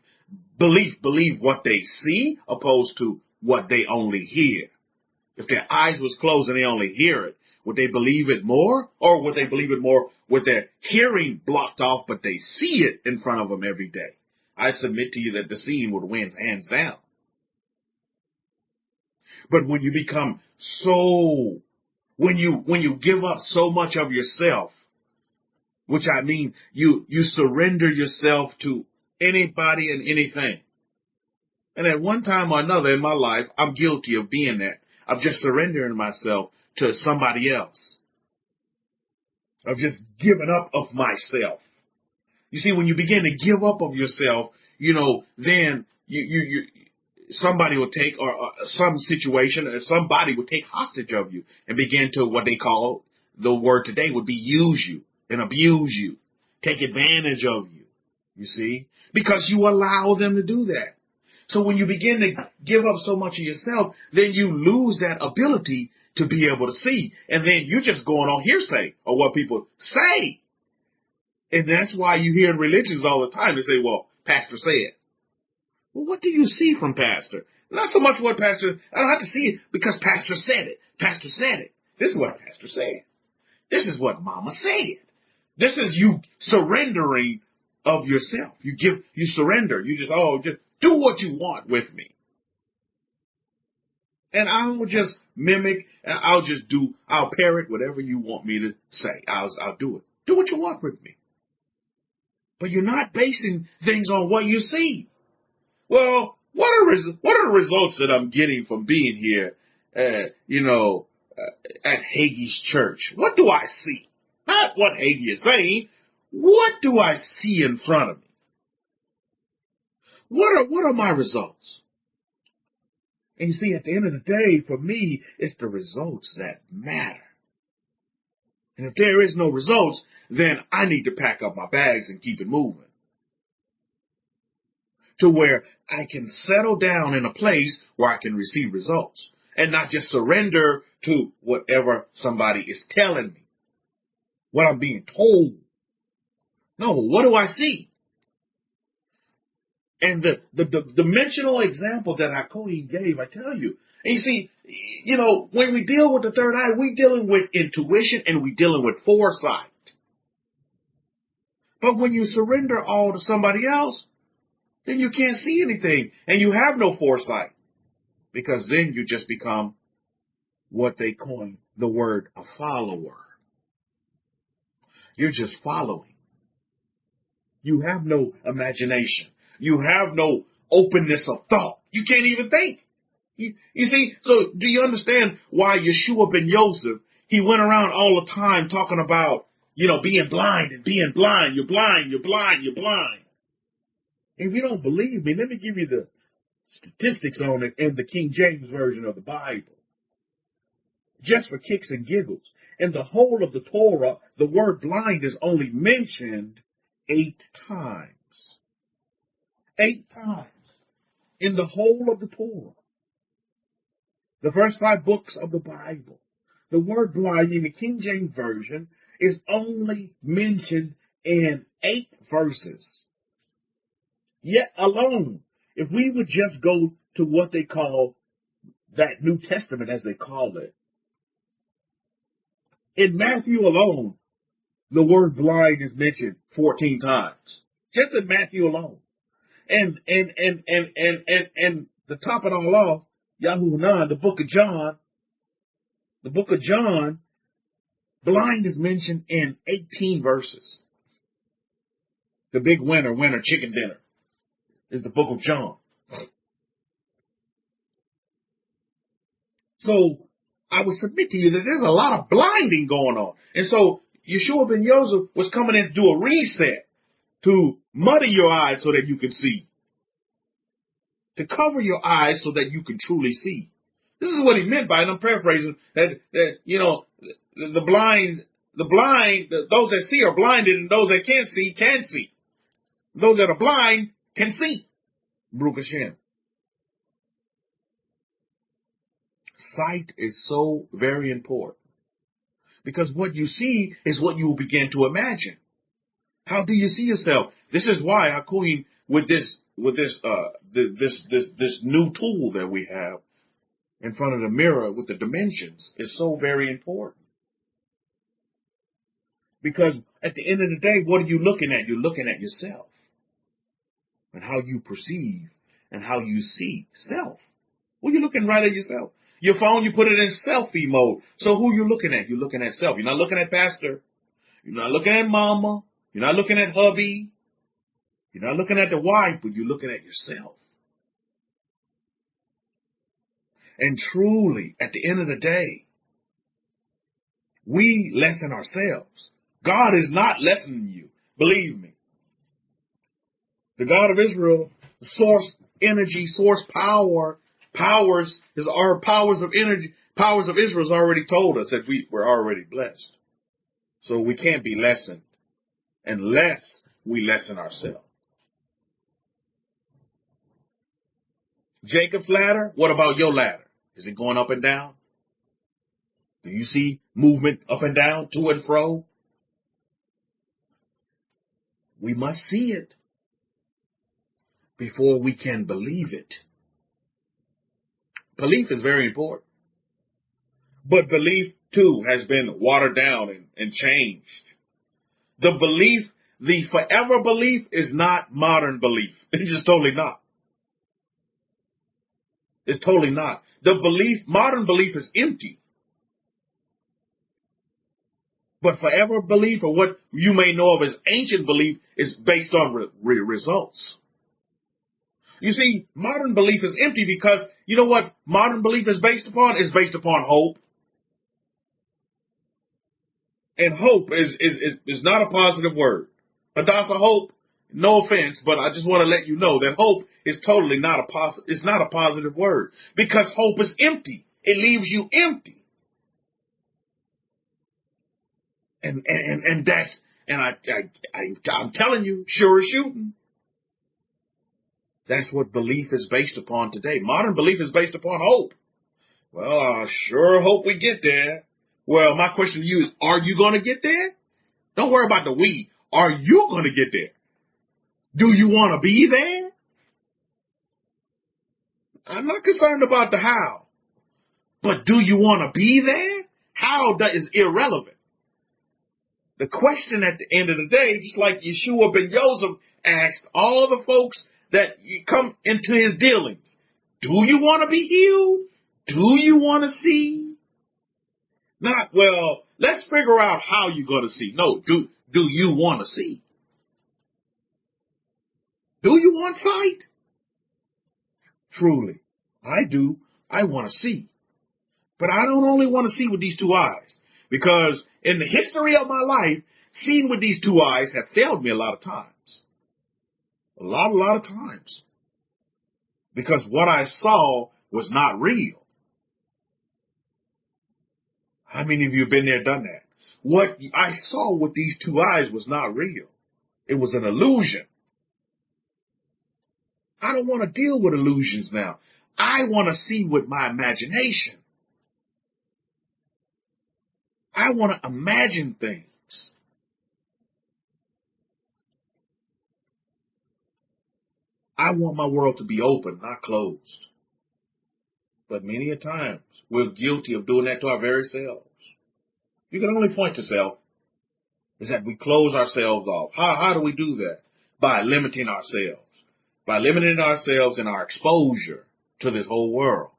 what they see opposed to what they only hear? If their eyes was closed and they only hear it, would they believe it more? Or would they believe it more with their hearing blocked off, but they see it in front of them every day? I submit to you that the seeing would win hands down. But when you become when you give up so much of yourself, which I mean you surrender yourself to anybody and anything. And at one time or another in my life, I'm guilty of being that. Of just surrendering myself to somebody else. Of just giving up of myself. You see, when you begin to give up of yourself, then somebody will take, or some situation, or somebody will take hostage of you and begin to, what they call, the word today would be use you and abuse you, take advantage of you, you see, because you allow them to do that. So when you begin to give up so much of yourself, then you lose that ability to be able to see. And then you're just going on hearsay or what people say. And that's why you hear in religions all the time, they say, well, Pastor said. Well, what do you see from Pastor? Not so much what Pastor, I don't have to see it because Pastor said it. Pastor said it. This is what Pastor said. This is what Mama said. This is you surrendering of yourself. You surrender. You just do what you want with me. And I'll just mimic, I'll parrot whatever you want me to say. I'll do it. Do what you want with me. But you're not basing things on what you see. Well, what are the results that I'm getting from being here, at Hagee's church? What do I see? Not what Hagee is saying. What do I see in front of me? What are my results? And you see, at the end of the day, for me, it's the results that matter. And if there is no results, then I need to pack up my bags and keep it moving. To where I can settle down in a place where I can receive results. And not just surrender to whatever somebody is telling me. What I'm being told. No, what do I see? And the dimensional example that Hakohen gave, I tell you. And you see, when we deal with the third eye, we're dealing with intuition and we're dealing with foresight. But when you surrender all to somebody else, then you can't see anything and you have no foresight. Because then you just become what they coin the word a follower. You're just following. You have no imagination. You have no openness of thought. You can't even think. You see, so do you understand why Yeshua ben Yosef, he went around all the time talking about, being blind and being blind. You're blind, you're blind, you're blind. If you don't believe me, let me give you the statistics on it in the King James Version of the Bible. Just for kicks and giggles. In the whole of the Torah, the word blind is only mentioned 8 times. 8 times in the whole of the Torah. The first 5 books of the Bible. The word blind in the King James Version is only mentioned in 8 verses. Yet alone, if we would just go to what they call that New Testament, as they call it, in Matthew alone, The word blind is mentioned 14 times, just in Matthew alone. And the top of it all off, Yahunan, the book of John, blind is mentioned in 18 verses. The big winner chicken dinner is the book of John. So I would submit to you that there's a lot of blinding going on. And so Yeshua ben Yosef was coming in to do a reset, to muddy your eyes so that you can see, to cover your eyes so that you can truly see. This is what he meant by it. I'm paraphrasing that the blind, those that see are blinded, and those that can't see can see. Those that are blind can see. Baruch Hashem. Sight is so very important, because what you see is what you will begin to imagine. How do you see yourself? This is why Hakuim, with this new tool that we have in front of the mirror with the dimensions, is so very important. Because at the end of the day, what are you looking at? You're looking at yourself and how you perceive and how you see self. Well, you're looking right at yourself. Your phone, you put it in selfie mode. So who you looking at? You're looking at self. You're not looking at pastor. You're not looking at mama. You're not looking at hubby. You're not looking at the wife, but you're looking at yourself. And truly, at the end of the day, we lessen ourselves. God is not lessening you. Believe me. The God of Israel, the source energy, source power, powers of energy, powers of Israel has already told us that we're already blessed. So we can't be lessened unless we lessen ourselves. Jacob's ladder, what about your ladder? Is it going up and down? Do you see movement up and down, to and fro? We must see it before we can believe it. Belief is very important. But belief, too, has been watered down and changed. The forever belief is not modern belief. It's just totally not. It's totally not. Modern belief is empty. But forever belief, or what you may know of as ancient belief, is based on results. You see, modern belief is empty because, you know what modern belief is based upon? It's based upon hope. And hope is not a positive word. Hadassah, hope, no offense, but I just want to let you know that hope is totally not it's not a positive word, because hope is empty. It leaves you empty. I'm telling you, sure as shooting. That's what belief is based upon today. Modern belief is based upon hope. Well, I sure hope we get there. Well, my question to you is, are you going to get there? Don't worry about the we. Are you going to get there? Do you want to be there? I'm not concerned about the how. But do you want to be there? How is irrelevant. The question at the end of the day, just like Yeshua ben Yosef asked all the folks that come into his dealings, do you want to be healed? Do you want to see? Not, well, let's figure out how you're going to see. No, do you want to see? Do you want sight? Truly, I do. I want to see. But I don't only want to see with these two eyes, because in the history of my life, seeing with these two eyes have failed me a lot of times. A lot of times. Because what I saw was not real. How many of you have been there, done that? What I saw with these two eyes was not real. It was an illusion. I don't want to deal with illusions now. I want to see with my imagination. I want to imagine things. I want my world to be open, not closed. But many a times, we're guilty of doing that to our very selves. You can only point to self. is that we close ourselves off. How do we do that? By limiting ourselves. By limiting ourselves in our exposure to this whole world.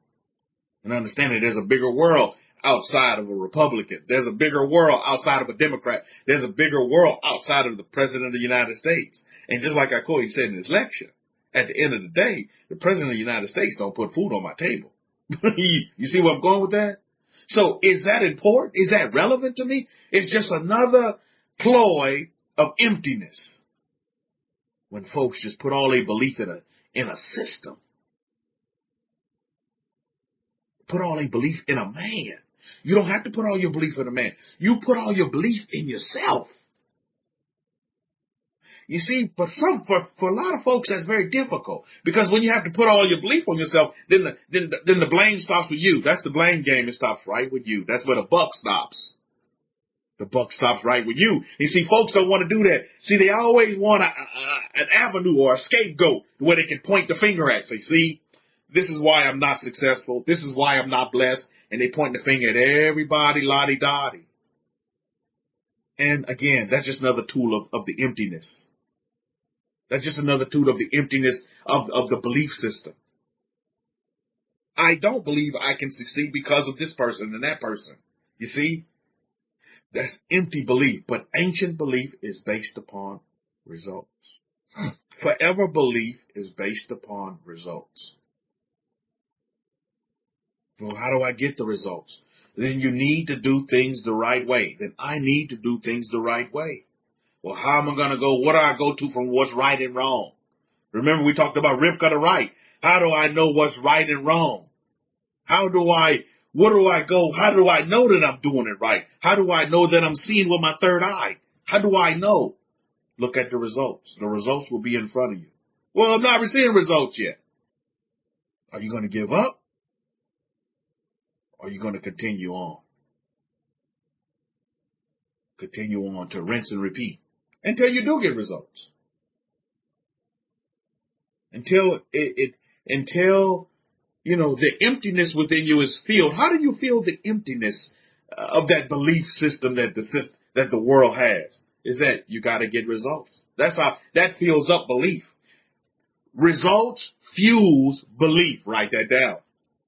And understanding there's a bigger world outside of a Republican. There's a bigger world outside of a Democrat. There's a bigger world outside of the President of the United States. And just like I quote, he said in his lecture, at the end of the day, the President of the United States don't put food on my table. You see where I'm going with that? So is that important? Is that relevant to me? It's just another ploy of emptiness. When folks just put all their belief in a system. Put all their belief in a man. You don't have to put all your belief in a man. You put all your belief in yourself. You see, but for a lot of folks, that's very difficult. Because when you have to put all your belief on yourself, then the blame stops with you. That's the blame game. It stops right with you. That's where the buck stops. The buck stops right with you. You see, folks don't want to do that. See, they always want an avenue or a scapegoat where they can point the finger at. Say, see, this is why I'm not successful. This is why I'm not blessed. And they point the finger at everybody, lottie-dottie. And again, that's just another tool of the emptiness. That's just another tool of the emptiness of the belief system. I don't believe I can succeed because of this person and that person. You see? That's empty belief. But ancient belief is based upon results. Forever belief is based upon results. Well, how do I get the results? Then you need to do things the right way. Then I need to do things the right way. Well, how am I going to go? What do I go to from what's right and wrong? Remember, we talked about Rivka the right. How do I know what's right and wrong? Where do I go? How do I know that I'm doing it right? How do I know that I'm seeing with my third eye? How do I know? Look at the results. The results will be in front of you. Well, I'm not receiving results yet. Are you going to give up? Or are you going to continue on? Continue on to rinse and repeat until you do get results. Until the emptiness within you is filled. How do you feel the emptiness of that belief system that the world has? Is that you got to get results. That's how that fills up belief. Results fuels belief. Write that down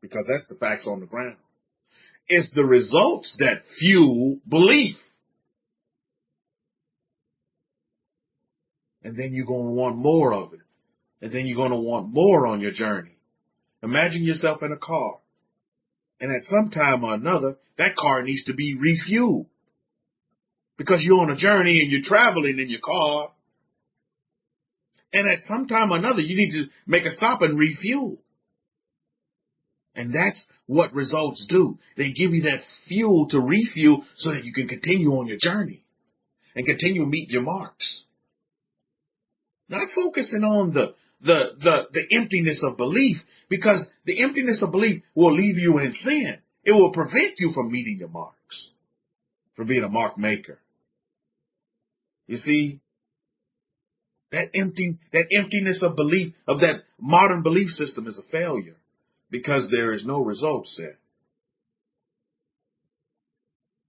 because that's the facts on the ground. It's the results that fuel belief. And then you're going to want more of it. And then you're going to want more on your journey. Imagine yourself in a car. And at some time or another, that car needs to be refueled. Because you're on a journey and you're traveling in your car. And at some time or another, you need to make a stop and refuel. And that's what results do. They give you that fuel to refuel so that you can continue on your journey and continue to meet your marks. Not focusing on the emptiness of belief, because the emptiness of belief will leave you in sin. It will prevent you from meeting your marks, from being a mark maker. You see, that emptiness of belief, of that modern belief system is a failure. Because there is no results there.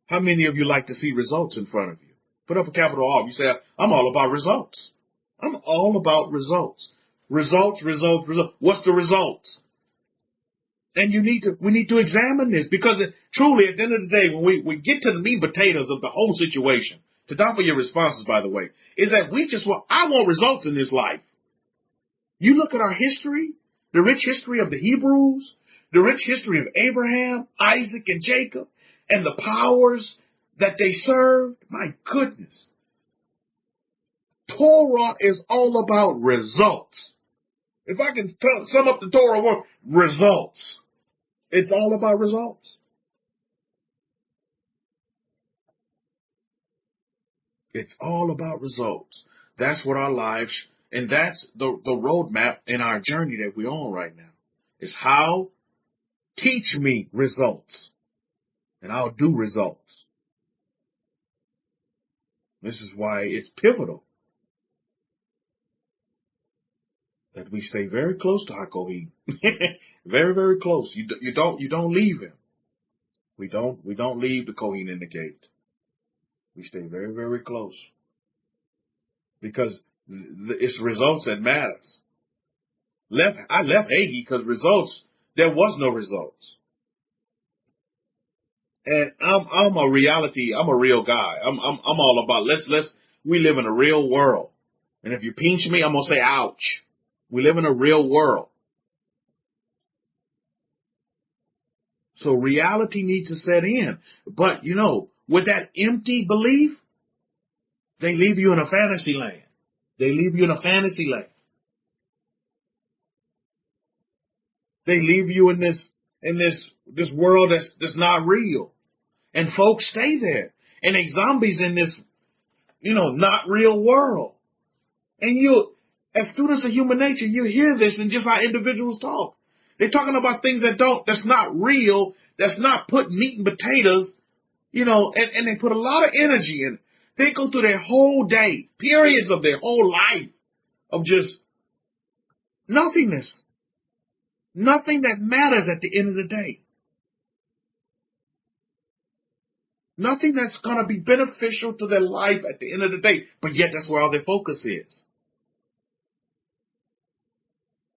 How many of you like to see results in front of you? Put up a capital R. You say, I'm all about results. I'm all about results. Results. What's the results? And we need to examine this because truly at the end of the day, when we get to the meat and potatoes of the whole situation, to die for your responses, by the way, is that I want results in this life. You look at our history. The rich history of the Hebrews, the rich history of Abraham, Isaac, and Jacob, and the powers that they served. My goodness. Torah is all about results. If I can sum up the Torah, results. It's all about results. It's all about results. That's what our lives. And that's the roadmap in our journey that we're on right now. Is how teach me results. And I'll do results. This is why it's pivotal that we stay very close to HaKohen. Very, very close. You don't leave him. We don't leave the Kohen in the gate. We stay very, very close. Because it's results that matters. I left Hagee because there was no results. And I'm a real guy. I'm all about we live in a real world. And if you pinch me, I'm gonna say ouch. We live in a real world. So reality needs to set in. But with that empty belief, they leave you in a fantasy land. They leave you in a fantasy land. They leave you in this world that's not real. And folks stay there. And they zombies in this, not real world. And as students of human nature, you hear this and just how individuals talk. They're talking about things that's not real, that's not put meat and potatoes, and they put a lot of energy in it. They go through their whole day, periods of their whole life of just nothingness. Nothing that matters at the end of the day. Nothing that's going to be beneficial to their life at the end of the day. But yet that's where all their focus is.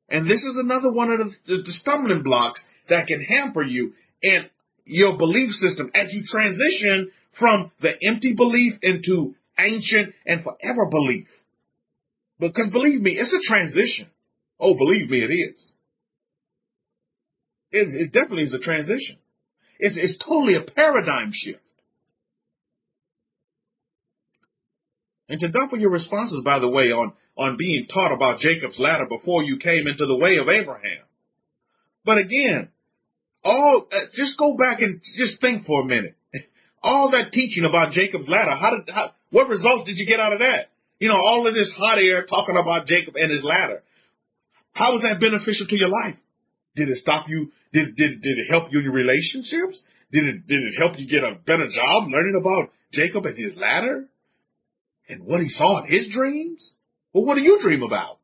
And this is another one of the stumbling blocks that can hamper you and your belief system as you transition from the empty belief into ancient and forever belief. Because believe me, it's a transition. Oh, believe me, it is. It definitely is a transition. It's totally a paradigm shift. And to double your responses, by the way, on being taught about Jacob's ladder before you came into the way of Abraham. But again, just go back and just think for a minute. All that teaching about Jacob's ladder, what results did you get out of that? All of this hot air talking about Jacob and his ladder. How was that beneficial to your life? Did it stop you? Did it help you in your relationships? Did it help you get a better job learning about Jacob and his ladder? And what he saw in his dreams? Well, what do you dream about?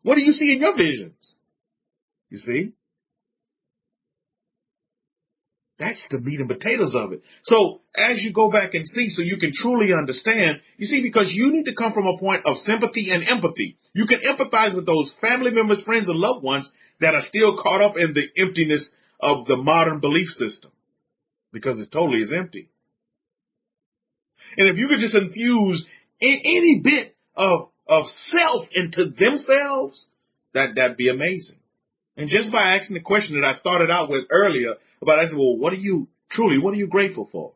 What do you see in your visions? You see? That's the meat and potatoes of it. So as you go back and see, so you can truly understand, you see, because you need to come from a point of sympathy and empathy. You can empathize with those family members, friends, and loved ones that are still caught up in the emptiness of the modern belief system, because it totally is empty. And if you could just infuse any bit of self into themselves, that'd be amazing. And just by asking the question that I started out with earlier about, I said, well, what are you grateful for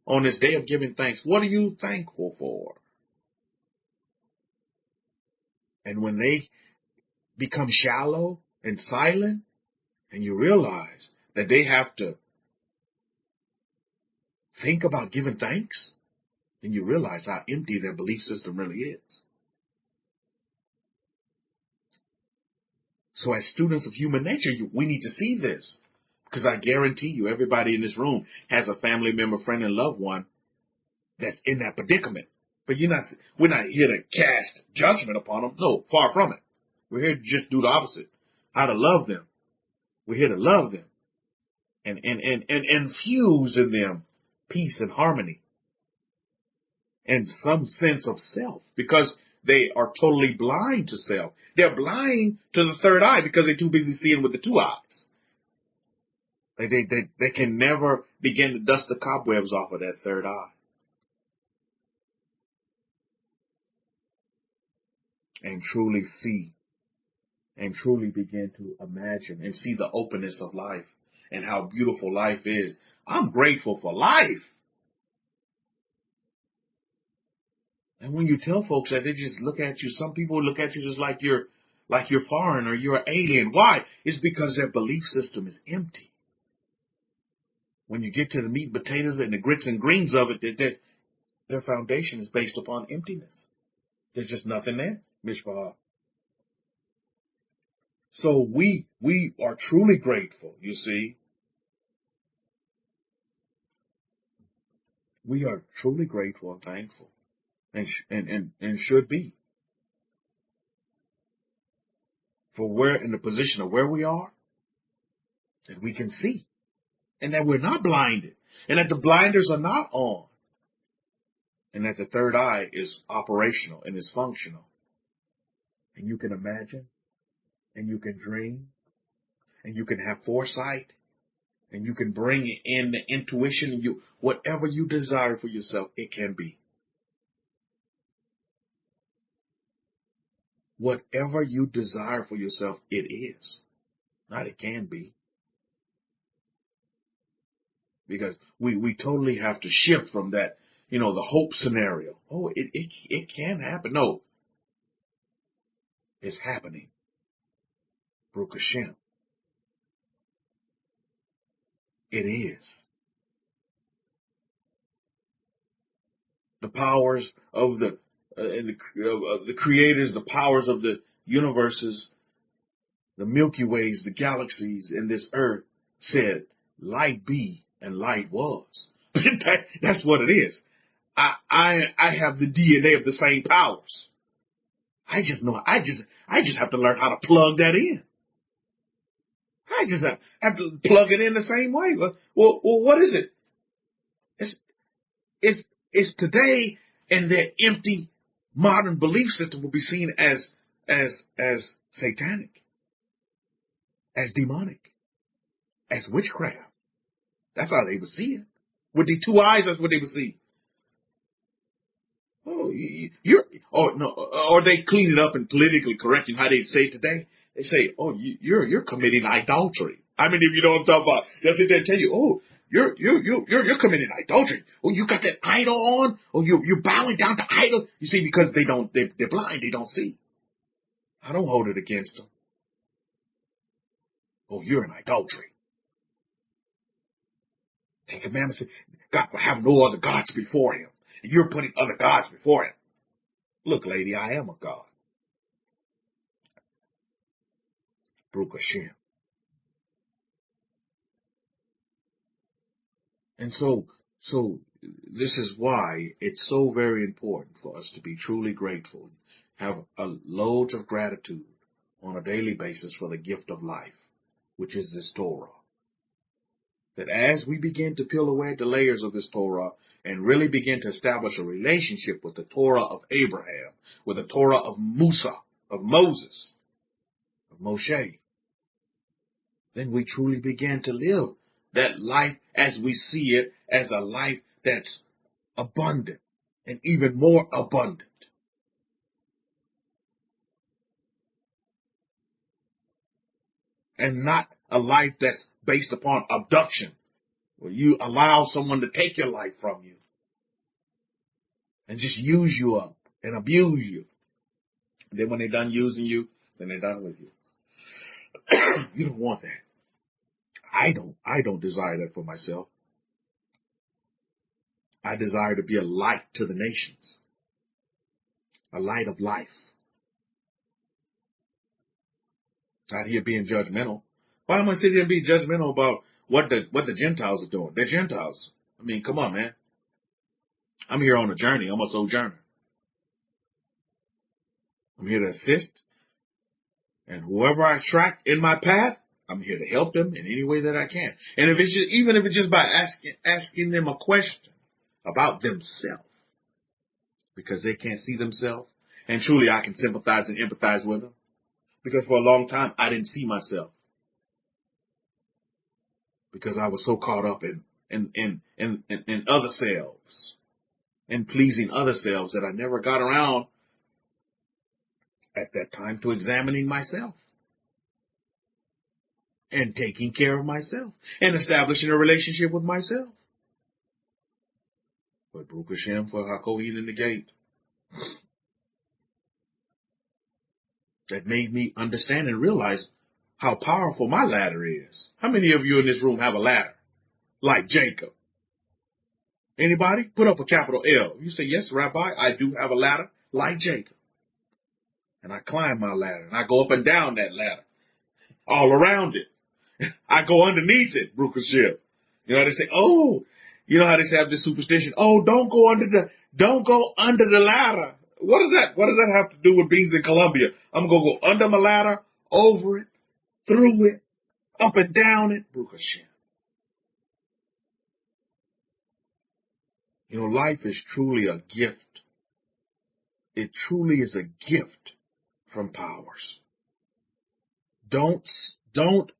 on this day of giving thanks? What are you thankful for? And when they become shallow and silent, and you realize that they have to think about giving thanks, then you realize how empty their belief system really is. So as students of human nature, we need to see this, because I guarantee you everybody in this room has a family member, friend, and loved one that's in that predicament. But we're not here to cast judgment upon them. No, far from it. We're here to just do the opposite. How to love them. We're here to love them and infuse in them peace and harmony and some sense of self, because they are totally blind to self. They're blind to the third eye because they're too busy seeing with the two eyes. They can never begin to dust the cobwebs off of that third eye. And truly see and truly begin to imagine and see the openness of life and how beautiful life is. I'm grateful for life. And when you tell folks that, they just look at you. Some people look at you just like you're foreign or you're an alien. Why? It's because their belief system is empty. When you get to the meat and potatoes and the grits and greens of it, their foundation is based upon emptiness. There's just nothing there, Mishpah. So we are truly grateful, you see. We are truly grateful and thankful. And should be. For we're in the position of where we are, that we can see. And that we're not blinded. And that the blinders are not on. and that the third eye is operational and is functional. And you can imagine, and you can dream, and you can have foresight, and you can bring in the intuition, and whatever you desire for yourself, it can be. Whatever you desire for yourself, it is. Not it can be. Because we totally have to shift from that, the hope scenario. Oh, it can happen. No. It's happening. Baruch Hashem. It is. The powers of the creators, the powers of the universes, the Milky Ways, the galaxies, and this earth said, light be, and light was. That's what it is. I have the DNA of the same powers. I just have to learn how to plug that in. I just have to plug it in the same way. Well, what is it? It's today, and their empty modern belief system will be seen as satanic, as demonic, as witchcraft. That's how they would see it. With the two eyes, that's what they would see. Oh, or they clean it up and politically correct you how they say it today. They say, oh, you're committing idolatry. I mean, if you know what I'm talking about, they'll sit there and tell you, oh, you're committing idolatry. Oh, you got that idol on. Oh, you're bowing down to idol. You see, because they're blind, they don't see. I don't hold it against them. Oh, you're in idolatry. Ten Commandments say, God will have no other gods before him. And you're putting other gods before him. Look, lady, I am a God. Baruch Hashem. And so this is why it's so very important for us to be truly grateful, have loads of gratitude on a daily basis for the gift of life, which is this Torah. That as we begin to peel away the layers of this Torah and really begin to establish a relationship with the Torah of Abraham, with the Torah of Musa, of Moses, of Moshe, then we truly begin to live that life as we see it, as a life that's abundant and even more abundant. And not a life that's based upon abduction, where you allow someone to take your life from you and just use you up and abuse you. And then when they're done using you, then they're done with you. You don't want that. I don't desire that for myself. I desire to be a light to the nations, a light of life. Not here being judgmental. Why am I sitting here and being judgmental about what the Gentiles are doing? They're Gentiles. I mean, come on, man. I'm here on a journey. I'm a sojourner. I'm here to assist. And whoever I attract in my path, I'm here to help them in any way that I can. And even if it's just by asking them a question about themselves, because they can't see themselves, and truly I can sympathize and empathize with them, because for a long time I didn't see myself, because I was so caught up in other selves and pleasing other selves that I never got around at that time to examining myself and taking care of myself and establishing a relationship with myself. But Baruch Hashem for Hakohen in the gate. That made me understand and realize how powerful my ladder is. How many of you in this room have a ladder? Like Jacob. Anybody? Put up a capital L. You say, yes, Rabbi, I do have a ladder like Jacob. And I climb my ladder and I go up and down that ladder. All around it. I go underneath it, Baruch Hashem. You know how they say, oh, you know how they say have this superstition, oh, don't go under the ladder. What is that? What does that have to do with beings in Colombia? I'm going to go under my ladder, over it, through it, up and down it, Baruch Hashem. You know, life is truly a gift. It truly is a gift from powers. Don't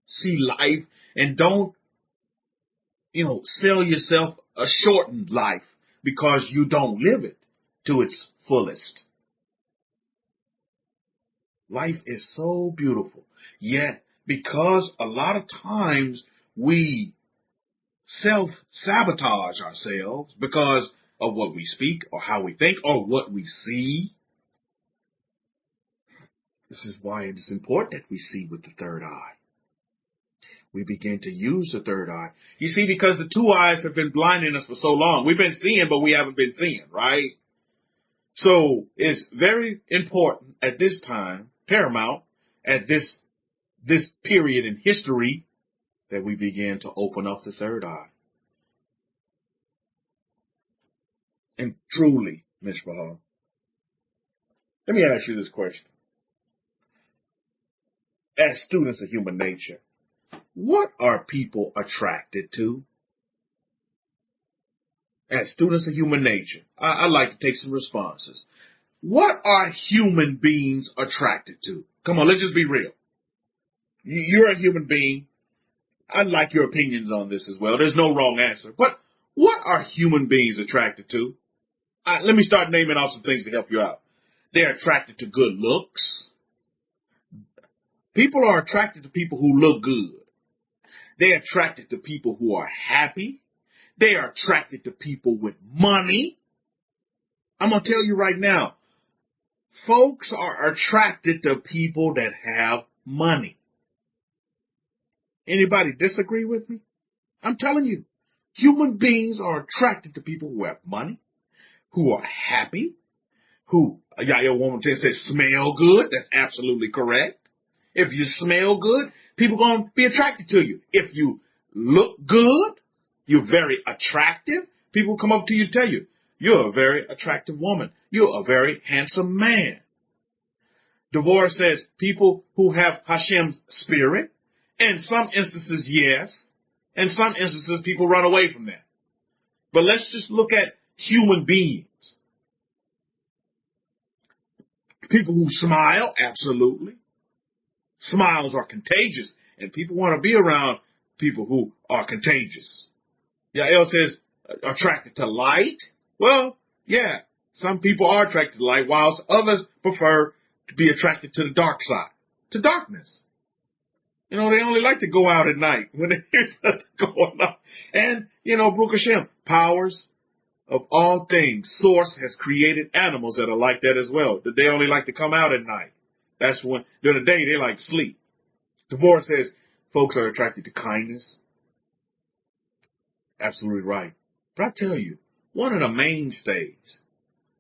see life and don't, sell yourself a shortened life because you don't live it to its fullest. Life is so beautiful. Yet, because a lot of times we self-sabotage ourselves because of what we speak or how we think or what we see. This is why it is important that we see with the third eye. We begin to use the third eye. You see, because the two eyes have been blinding us for so long. We've been seeing, but we haven't been seeing, right? So it's very important at this time, paramount, at this period in history, that we begin to open up the third eye. And truly, Mishpah, let me ask you this question. As students of human nature, what are people attracted to? As students of human nature, I'd like to take some responses. What are human beings attracted to? Come on, let's just be real. You're a human being. I'd like your opinions on this as well. There's no wrong answer. But what are human beings attracted to? Let me start naming off some things to help you out. They're attracted to good looks. People are attracted to people who look good. They're attracted to people who are happy. They are attracted to people with money. I'm going to tell you right now, folks are attracted to people that have money. Anybody disagree with me? I'm telling you, human beings are attracted to people who have money, who are happy, who, your woman says smell good. That's absolutely correct. If you smell good, people are going to be attracted to you. If you look good, you're very attractive, people come up to you and tell you, you're a very attractive woman. You're a very handsome man. Divorce says people who have Hashem's spirit. In some instances, yes. In some instances, people run away from that. But let's just look at human beings. People who smile, absolutely. Smiles are contagious, and people want to be around people who are contagious. Yael says, attracted to light. Well, yeah, some people are attracted to light, whilst others prefer to be attracted to the dark side, to darkness. They only like to go out at night when there's nothing going on. And, Baruch Hashem, powers of all things, Source has created animals that are like that as well, that they only like to come out at night. That's when, during the day, they like to sleep. Divorce says folks are attracted to kindness. Absolutely right. But I tell you, one of the mainstays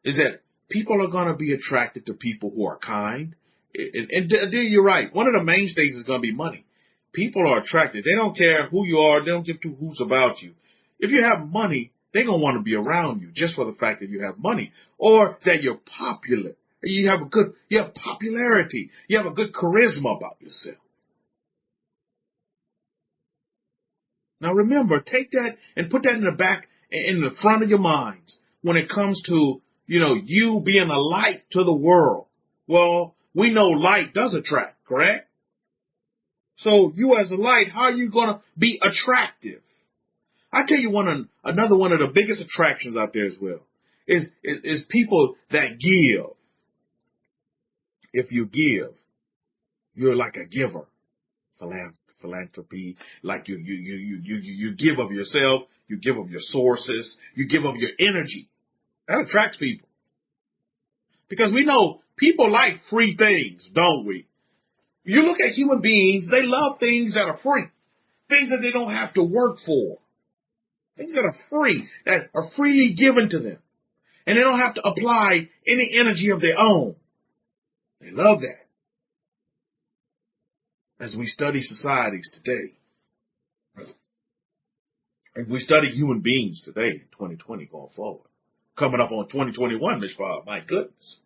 is that people are going to be attracted to people who are kind. And you're right. One of the mainstays is going to be money. People are attracted. They don't care who you are. They don't give two hoots about you. If you have money, they're going to want to be around you just for the fact that you have money or that you're popular. You have popularity. You have a good charisma about yourself. Now remember, take that and put that in the front of your minds when it comes to, you being a light to the world. Well, we know light does attract, correct? So you as a light, how are you going to be attractive? I tell you another one of the biggest attractions out there as well is people that give. If you give, you're like a giver. Philanthropy, like you give of yourself, you give of your sources, you give of your energy. That attracts people. Because we know people like free things, don't we? You look at human beings, they love things that are free. Things that they don't have to work for. Things that are free, that are freely given to them. And they don't have to apply any energy of their own. They love that. As we study societies today, and we study human beings today in 2020 going forward, coming up on 2021, Mishpah, my goodness,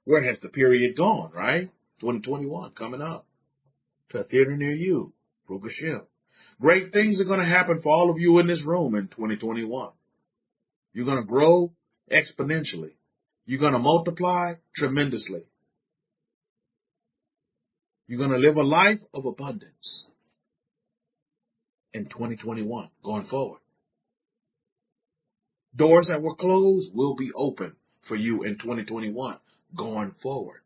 where has the period gone, right? 2021 coming up to a theater near you, Baruch Hashem. Great things are going to happen for all of you in this room in 2021. You're going to grow exponentially. You're going to multiply tremendously. You're going to live a life of abundance in 2021 going forward. Doors that were closed will be open for you in 2021 going forward.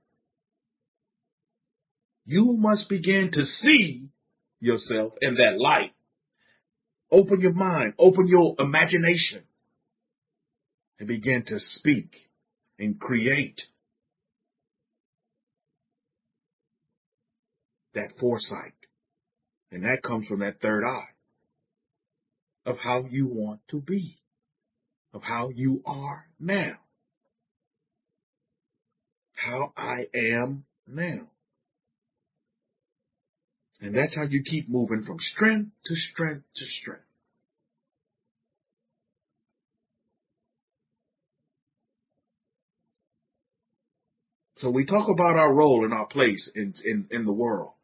You must begin to see yourself in that light. Open your mind, open your imagination, and begin to speak and create that foresight. And that comes from that third eye of how you want to be, of how you are now, how I am now. And that's how you keep moving from strength to strength to strength. So we talk about our role and our place in the world.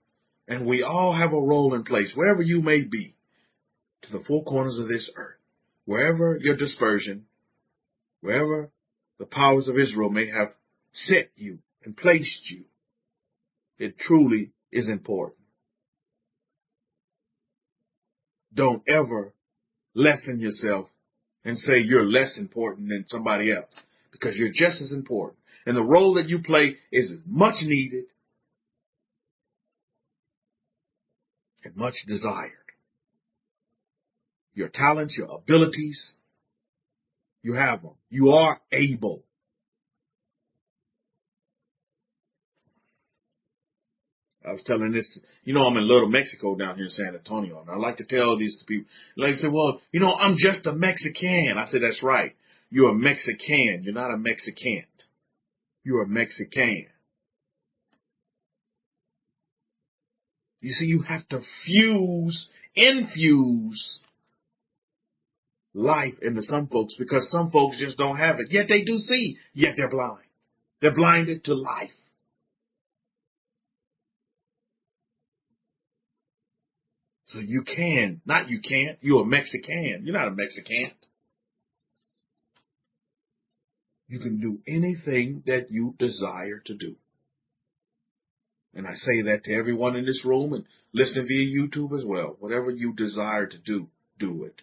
And we all have a role and place, wherever you may be, to the four corners of this earth. Wherever your dispersion, wherever the powers of Israel may have set you and placed you, it truly is important. Don't ever lessen yourself and say you're less important than somebody else, because you're just as important. And the role that you play is much needed and much desired. Your talents, your abilities, you have them. You are able. I was telling this, I'm in Little Mexico down here in San Antonio, and I like to tell these to people. They say, well, I'm just a Mexican. I said, that's right. You're a Mexican. You're not a Mexicant. You're a Mexican. You see, you have to infuse life into some folks, because some folks just don't have it. Yet they do see, yet they're blind. They're blinded to life. So you're a Mexican. You're not a Mexican. You can do anything that you desire to do. And I say that to everyone in this room and listening via YouTube as well. Whatever you desire to do, do it.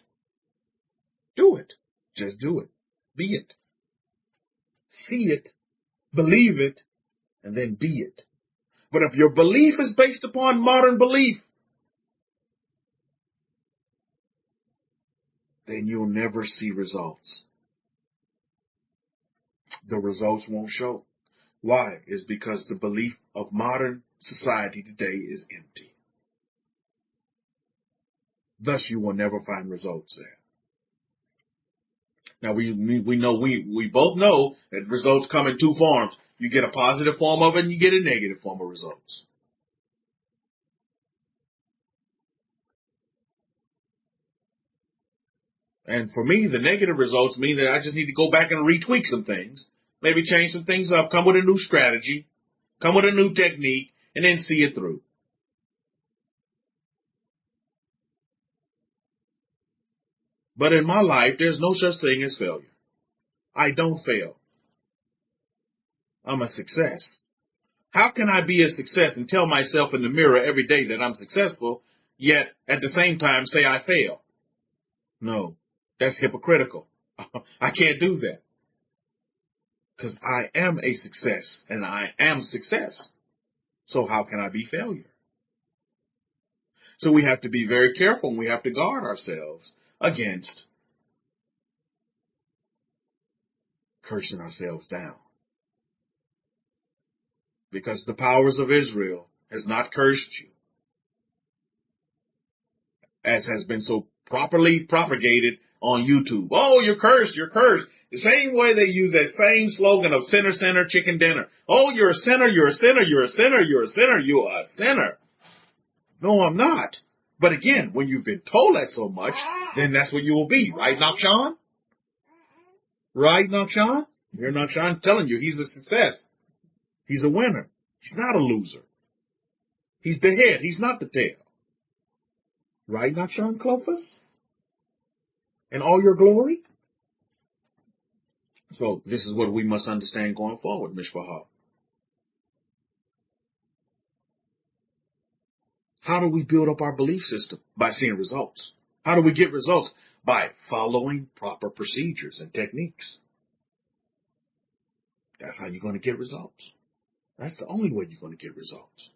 Do it. Just do it. Be it. See it. Believe it. And then be it. But if your belief is based upon modern belief, then you'll never see results. The results won't show. Why? It's because the belief of modern society today is empty. Thus, you will never find results there. Now, we both know that results come in two forms. You get a positive form of it, and you get a negative form of results. And for me, the negative results mean that I just need to go back and retweak some things, maybe change some things up, come with a new strategy, come with a new technique, and then see it through. But in my life, there's no such thing as failure. I don't fail. I'm a success. How can I be a success and tell myself in the mirror every day that I'm successful, yet at the same time say I fail? No, that's hypocritical. I can't do that. Because I am a success, and I am success. So how can I be failure? So we have to be very careful, and we have to guard ourselves against cursing ourselves down. Because the powers of Israel has not cursed you, as has been so properly propagated on YouTube. Oh, you're cursed, you're cursed. The same way they use that same slogan of sinner, sinner, chicken dinner. Oh, you're a sinner, you're a sinner, you're a sinner, you're a sinner, you are a sinner. No, I'm not. But again, when you've been told that so much, then that's what you will be. Right, Nakshan? Right, Nakshan? You're Nakshan telling you he's a success. He's a winner. He's not a loser. He's the head. He's not the tail. Right, Nakshan Clophus? In all your glory? So this is what we must understand going forward, Mishpahah. How do we build up our belief system? By seeing results. How do we get results? By following proper procedures and techniques. That's how you're going to get results. That's the only way you're going to get results.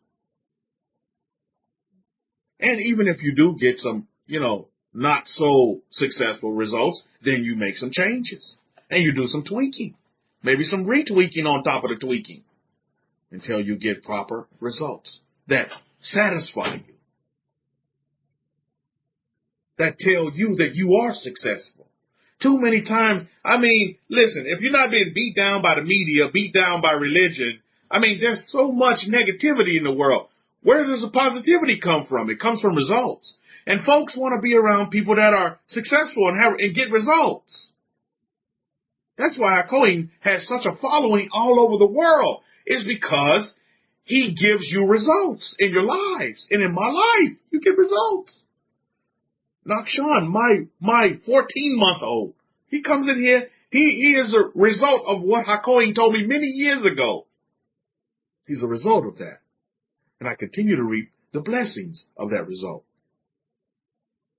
And even if you do get some, not so successful results, then you make some changes. And you do some tweaking. Maybe some retweaking on top of the tweaking. Until you get proper results that satisfy you. That tell you that you are successful. Too many times, listen, if you're not being beat down by the media, beat down by religion, there's so much negativity in the world. Where does the positivity come from? It comes from results. And folks want to be around people that are successful and get results. That's why Hakohen has such a following all over the world. It's because he gives you results in your lives. And in my life, you get results. Nakshan, my 14-month-old, he comes in here. He is a result of what Hakohen told me many years ago. He's a result of that. And I continue to reap the blessings of that result.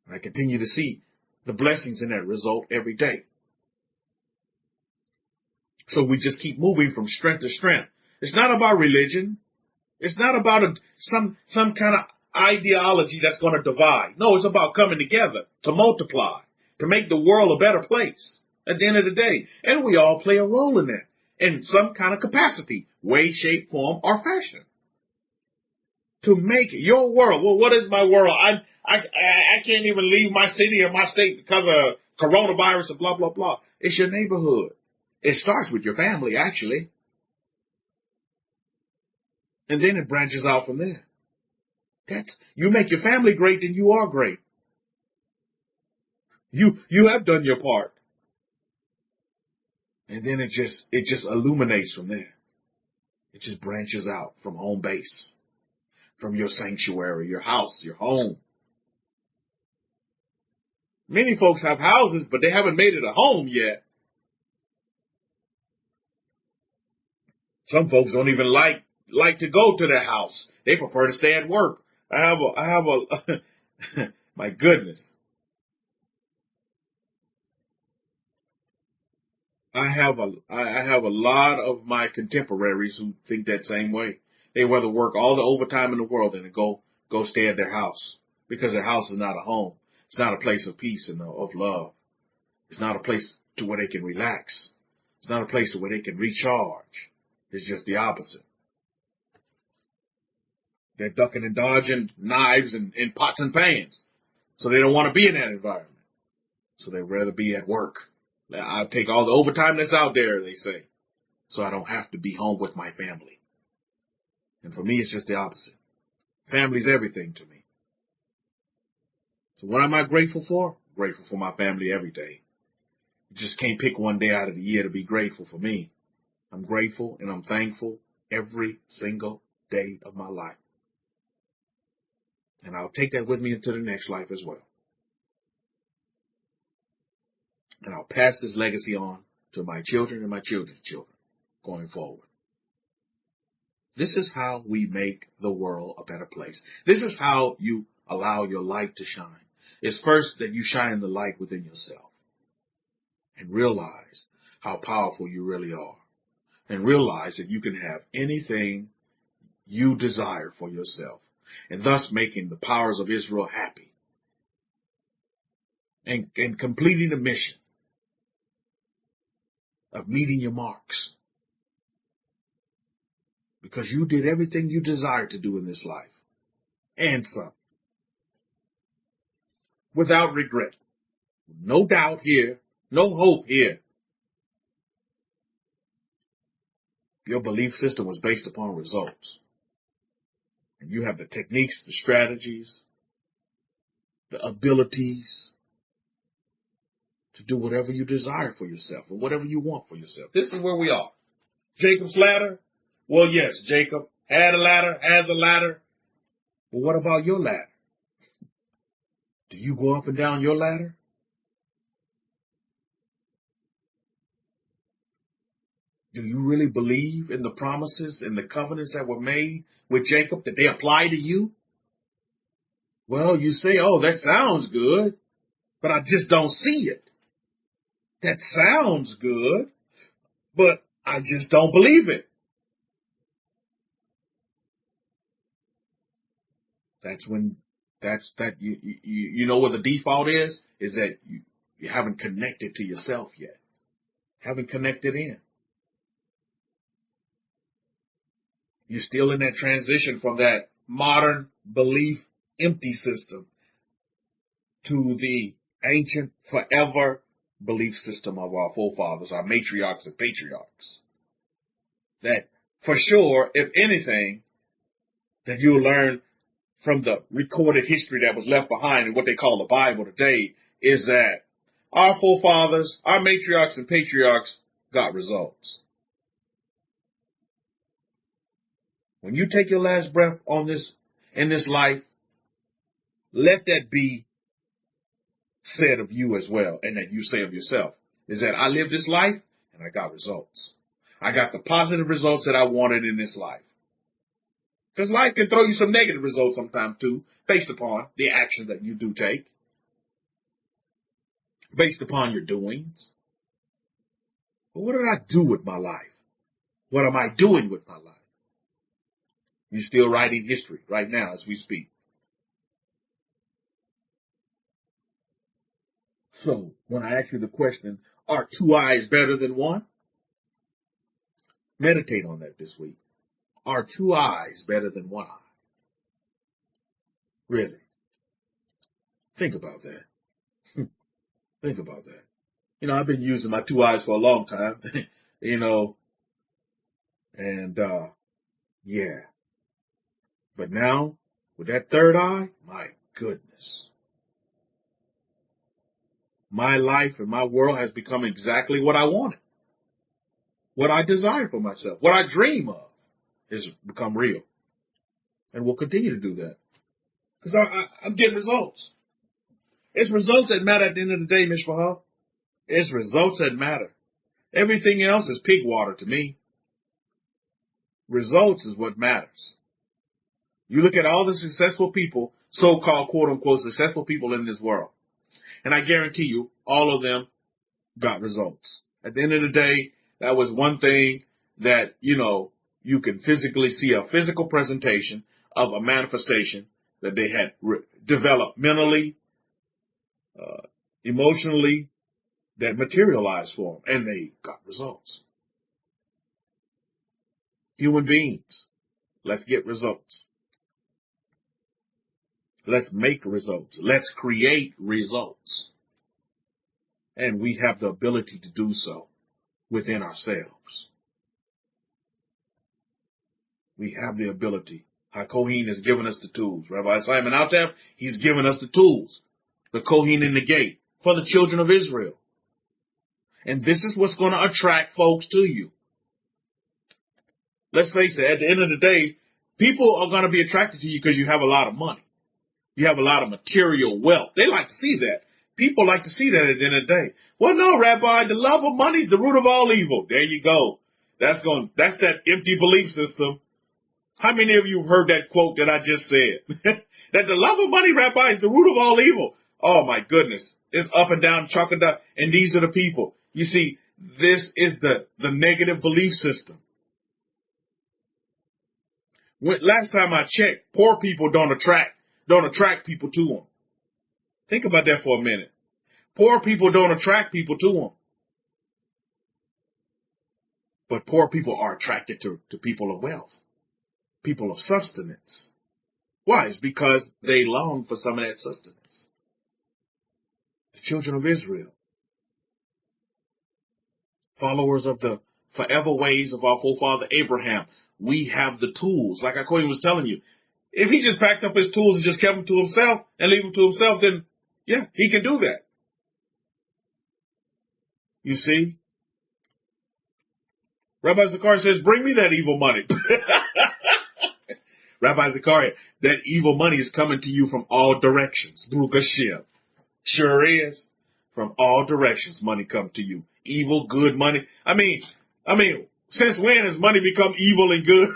And I continue to see the blessings in that result every day. So we just keep moving from strength to strength. It's not about religion. It's not about some kind of ideology that's going to divide. No, it's about coming together to multiply, to make the world a better place at the end of the day. And we all play a role in that in some kind of capacity, way, shape, form, or fashion. To make your world. Well, what is my world? I can't even leave my city or my state because of coronavirus and blah, blah, blah. It's your neighborhood. It starts with your family, actually. And then it branches out from there. You make your family great, then you are great. You have done your part. And then it just illuminates from there. It just branches out from home base, from your sanctuary, your house, your home. Many folks have houses, but they haven't made it a home yet. Some folks don't even like to go to their house. They prefer to stay at work. I have a my goodness. I have a lot of my contemporaries who think that same way. They rather work all the overtime in the world than to go stay at their house, because their house is not a home. It's not a place of peace and of love. It's not a place to where they can relax. It's not a place to where they can recharge. It's just the opposite. They're ducking and dodging knives and pots and pans. So they don't want to be in that environment. So they'd rather be at work. I'll take all the overtime that's out there, they say, so I don't have to be home with my family. And for me, it's just the opposite. Family's everything to me. So what am I grateful for? Grateful for my family every day. You just can't pick one day out of the year to be grateful for me. I'm grateful and I'm thankful every single day of my life. And I'll take that with me into the next life as well. And I'll pass this legacy on to my children and my children's children going forward. This is how we make the world a better place. This is how you allow your light to shine. It's first that you shine the light within yourself and realize how powerful you really are, and realize that you can have anything you desire for yourself, and thus making the powers of Israel happy and completing the mission of meeting your marks, because you did everything you desired to do in this life and some, without regret. No doubt here, no hope here. Your belief system was based upon results. And you have the techniques, the strategies, the abilities to do whatever you desire for yourself or whatever you want for yourself. This is where we are. Jacob's ladder? Well, yes, Jacob had a ladder, has a ladder. But what about your ladder? Do you go up and down your ladder? Do you really believe in the promises and the covenants that were made with Jacob, that they apply to you? Well, you say, oh, that sounds good, but I just don't see it. That sounds good, but I just don't believe it. You know what the default is that you haven't connected to yourself yet. Haven't connected in. You're still in that transition from that modern belief empty system to the ancient forever belief system of our forefathers, our matriarchs and patriarchs. That for sure, if anything, that you'll learn from the recorded history that was left behind in what they call the Bible today is that our forefathers, our matriarchs and patriarchs got results. When you take your last breath in this life, let that be said of you as well, and that you say of yourself, is that I lived this life and I got results. I got the positive results that I wanted in this life. Because life can throw you some negative results sometimes too, based upon the actions that you do take, based upon your doings. But what did I do with my life? What am I doing with my life? You're still writing history right now as we speak. So when I ask you the question, are two eyes better than one? Meditate on that this week. Are two eyes better than one eye? Really? Think about that. Think about that. I've been using my two eyes for a long time, and yeah. But now, with that third eye, my goodness. My life and my world has become exactly what I wanted. What I desire for myself, what I dream of, has become real. And will continue to do that. Because I'm getting results. It's results that matter at the end of the day, Mishpachah. It's results that matter. Everything else is pig water to me. Results is what matters. You look at all the successful people, so-called quote-unquote successful people in this world, and I guarantee you, all of them got results. At the end of the day, that was one thing that, you can physically see a physical presentation of a manifestation that they had developed mentally, emotionally, that materialized for them, and they got results. Human beings, let's get results. Let's make results. Let's create results. And we have the ability to do so within ourselves. We have the ability. HaKohen has given us the tools. Rabbi Simon Altaf, he's given us the tools. The Kohen in the gate for the children of Israel. And this is what's going to attract folks to you. Let's face it, at the end of the day, people are going to be attracted to you because you have a lot of money. You have a lot of material wealth. They like to see that. People like to see that at the end of the day. Well, no, Rabbi, the love of money is the root of all evil. There you go. That's that empty belief system. How many of you have heard that quote that I just said? That the love of money, Rabbi, is the root of all evil. Oh, my goodness. It's up and down, chalk and down. And these are the people. You see, this is the negative belief system. Last time I checked, poor people don't attract people to them. Think about that for a minute. Poor people don't attract people to them. But poor people are attracted to people of wealth, people of sustenance. Why? It's because they long for some of that sustenance. The children of Israel, followers of the forever ways of our forefather Abraham, we have the tools. Like Akoya was telling you, if he just packed up his tools and just kept them to himself and leave them to himself, then yeah, he can do that. You see? Rabbi Zachariah says, bring me that evil money. Rabbi Zachariah, that evil money is coming to you from all directions. Baruch Hashem. Sure is. From all directions, money come to you. Evil, good money. I mean, Since when has money become evil and good?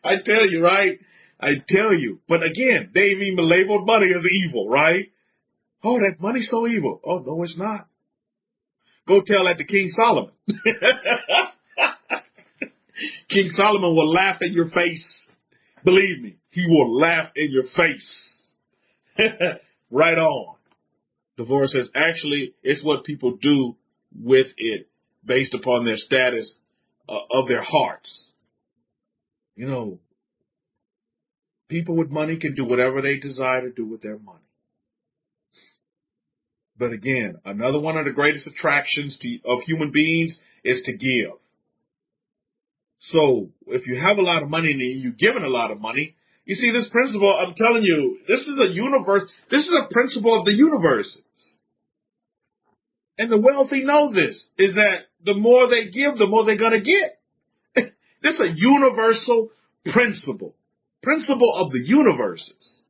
I tell you, right? I tell you. But again, they've even labeled money as evil, right? Oh, that money's so evil. Oh, no, it's not. Go tell that to King Solomon. King Solomon will laugh in your face. Believe me, he will laugh in your face. Right on. Divorce says, actually, it's what people do with it based upon their status of their hearts. You know, people with money can do whatever they desire to do with their money. But again, another one of the greatest attractions of human beings is to give. So if you have a lot of money and you're given a lot of money, you see this principle, I'm telling you, this is a principle of the universe. And the wealthy know this, is that the more they give, the more they're going to get. This is a universal principle of the universes.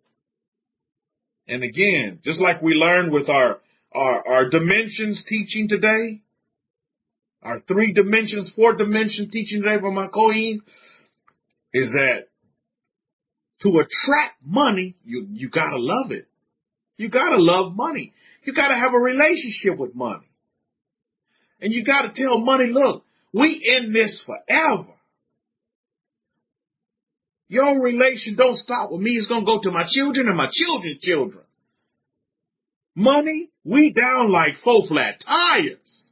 And again, just like we learned with our dimensions teaching today, our 4 dimension teaching today from my Kohen, is that to attract money, you gotta love it. You gotta love money. You gotta have a relationship with money. And you gotta tell money, look, we in this forever. Your relation don't stop with me. It's gonna go to my children and my children's children. Money, we down like 4 flat tires.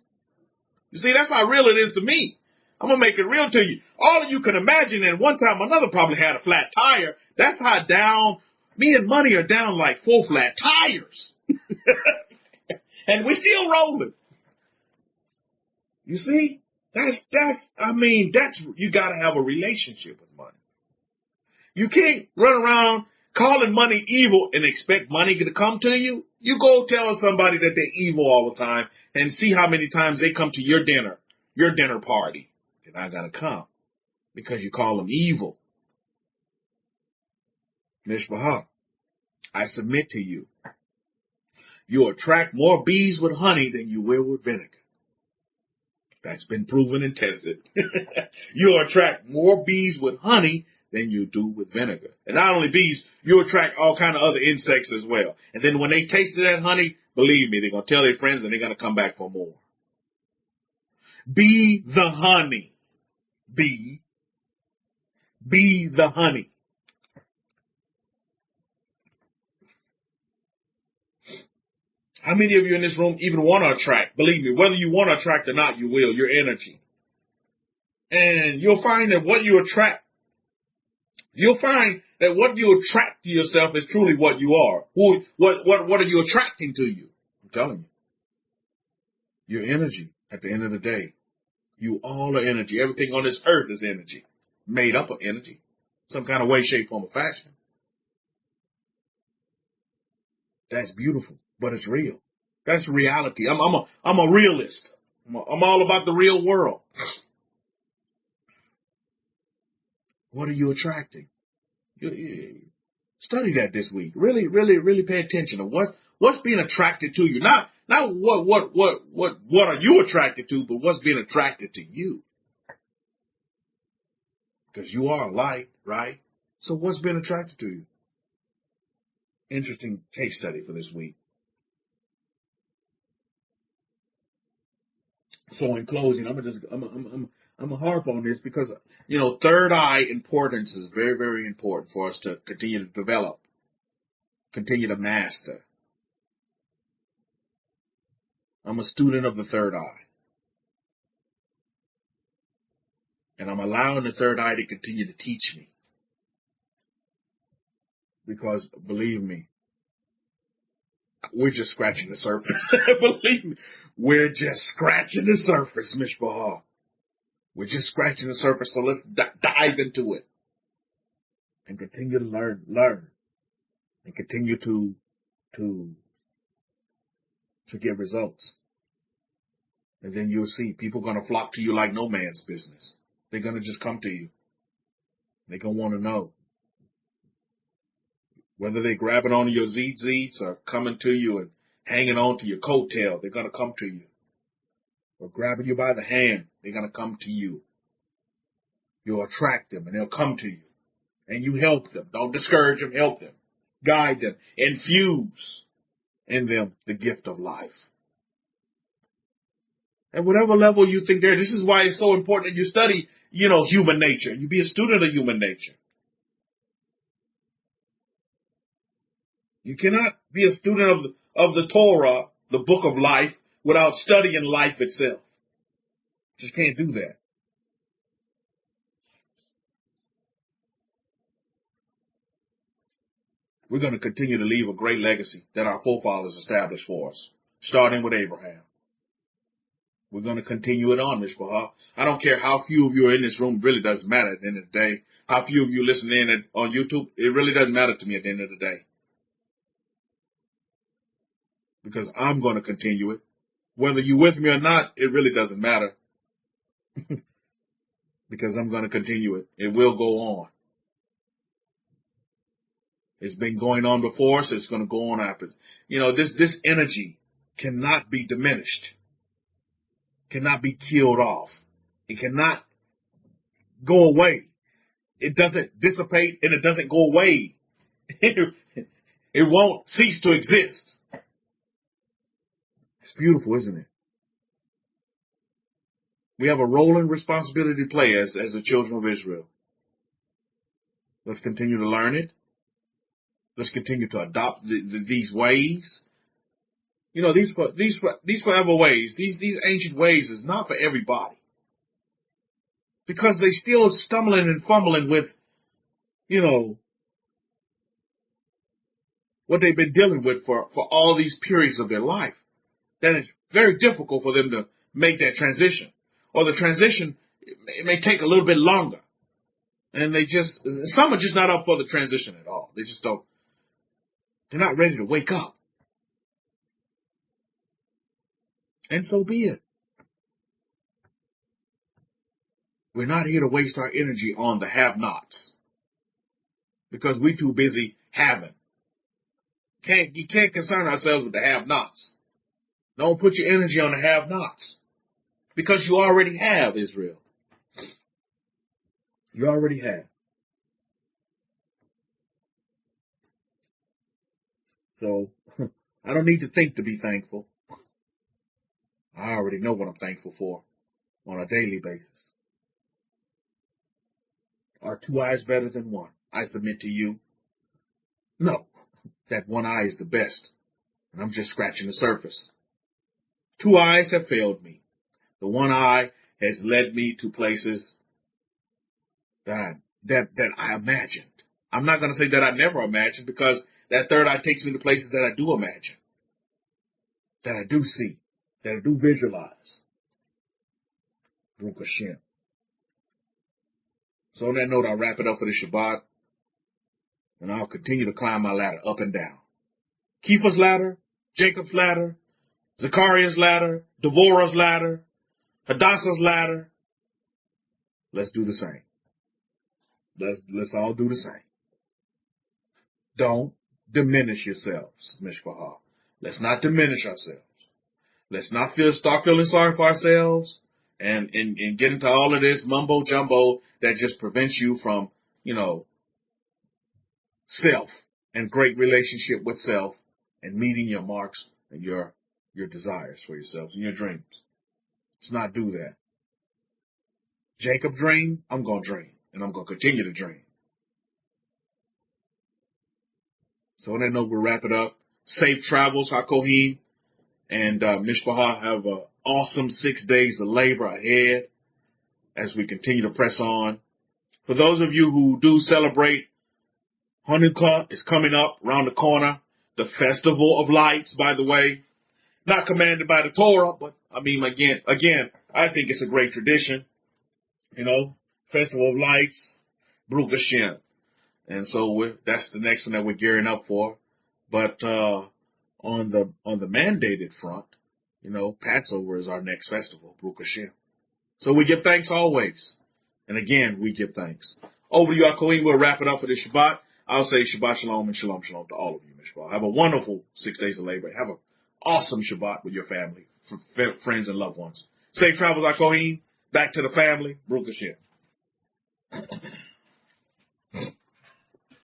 You see, that's how real it is to me. I'm going to make it real to you. All of you can imagine that one time another probably had a flat tire. That's how down, me and money are down like 4 flat tires. And we're still rolling. You see, you got to have a relationship with money. You can't run around calling money evil and expect money to come to you. You go tell somebody that they're evil all the time and see how many times they come to your dinner party. They're not going to come because you call them evil. Mishpachah, I submit to you, you attract more bees with honey than you will with vinegar. That's been proven and tested. You attract more bees with honey than you do with vinegar. And not only bees, you attract all kind of other insects as well. And then when they taste that honey, believe me, they're going to tell their friends and they're going to come back for more. Be the honey. Be the honey. How many of you in this room even want to attract? Believe me, whether you want to attract or not, you will, your energy. And you'll find that what you attract to yourself is truly what you are. What are you attracting to you? I'm telling you. Your energy at the end of the day. You all are energy. Everything on this earth is energy. Made up of energy. Some kind of way, shape, form, or fashion. That's beautiful, but it's real. That's reality. I'm a realist. I'm all about the real world. What are you attracting? Study that this week. Really, really, really pay attention to what's being attracted to you. Not what are you attracted to, but what's being attracted to you. Because you are light, right? So what's being attracted to you? Interesting case study for this week. So in closing, I'm gonna harp on this because, third eye importance is very, very important for us to continue to develop, continue to master. I'm a student of the third eye. And I'm allowing the third eye to continue to teach me. Because, believe me, we're just scratching the surface. Believe me, we're just scratching the surface, Mishpachah. We're just scratching the surface, so let's dive into it. And continue to learn. And continue to get results. And then you'll see people going to flock to you like no man's business. They're going to just come to you. They're going to want to know. Whether they're grabbing onto your zeets or coming to you and hanging on to your coattail, they're going to come to you. or grabbing you by the hand. They're going to come to you. You'll attract them, and they'll come to you. And you help them. Don't discourage them. Help them. Guide them. Infuse in them the gift of life. At whatever level you think there, this is why it's so important that you study, human nature. You be a student of human nature. You cannot be a student of the Torah, the book of life, without studying life itself. Just can't do that. We're going to continue to leave a great legacy that our forefathers established for us, starting with Abraham. We're going to continue it on, Mishpah. I don't care how few of you are in this room. It really doesn't matter at the end of the day. How few of you listen in on YouTube, it really doesn't matter to me at the end of the day. Because I'm going to continue it. Whether you're with me or not, it really doesn't matter. Because I'm going to continue it. It will go on. It's been going on before us. It's going to go on after us. This energy cannot be diminished. Cannot be killed off. It cannot go away. It doesn't dissipate and it doesn't go away. It won't cease to exist. It's beautiful, isn't it? We have a role and responsibility to play as the children of Israel. Let's continue to learn it. Let's continue to adopt these ways. These forever ways, these ancient ways is not for everybody. Because they still stumbling and fumbling with, what they've been dealing with for all these periods of their life. Then it's very difficult for them to make that transition. Or the transition, it may take a little bit longer. And some are just not up for the transition at all. They're not ready to wake up. And so be it. We're not here to waste our energy on the have-nots. Because we're too busy having. You can't concern ourselves with the have-nots. Don't put your energy on the have-nots. Because you already have, Israel. You already have. So, I don't need to think to be thankful. I already know what I'm thankful for on a daily basis. Are two eyes better than one? I submit to you. No, that one eye is the best, and I'm just scratching the surface. Two eyes have failed me. The one eye has led me to places that I imagined. I'm not going to say that I never imagined, because that third eye takes me to places that I do imagine, that I do see, that I do visualize. Baruch Hashem. So on that note, I'll wrap it up for the Shabbat, and I'll continue to climb my ladder up and down. Kefa's ladder, Jacob's ladder, Zechariah's ladder, Devorah's ladder, Hadassah's ladder. Let's do the same. Let's all do the same. Don't diminish yourselves, Mishpah. Let's not diminish ourselves. Let's not start feeling sorry for ourselves and get into all of this mumbo jumbo that just prevents you from, self and great relationship with self and meeting your marks and your desires for yourselves and your dreams. Let's not do that. Jacob dreamed, I'm going to dream, and I'm going to continue to dream. So on that note, we'll wrap it up. Safe travels, HaKohim, and Mishpah. Have an awesome 6 days of labor ahead as we continue to press on. For those of you who do celebrate, Hanukkah is coming up around the corner. The Festival of Lights, by the way. Not commanded by the Torah, but again, I think it's a great tradition. Festival of Lights, Baruch Hashem. And so that's the next one that we're gearing up for. But on the mandated front, Passover is our next festival, Baruch Hashem. So we give thanks always. And again, we give thanks. Over to you, Akoim. We'll wrap it up for this Shabbat. I'll say Shabbat Shalom and Shalom Shalom to all of you, Mishpah. Have a wonderful 6 days of labor. Have an awesome Shabbat with your family, friends, and loved ones. Safe travels, Akohim. Back to the family. Baruch Hashem.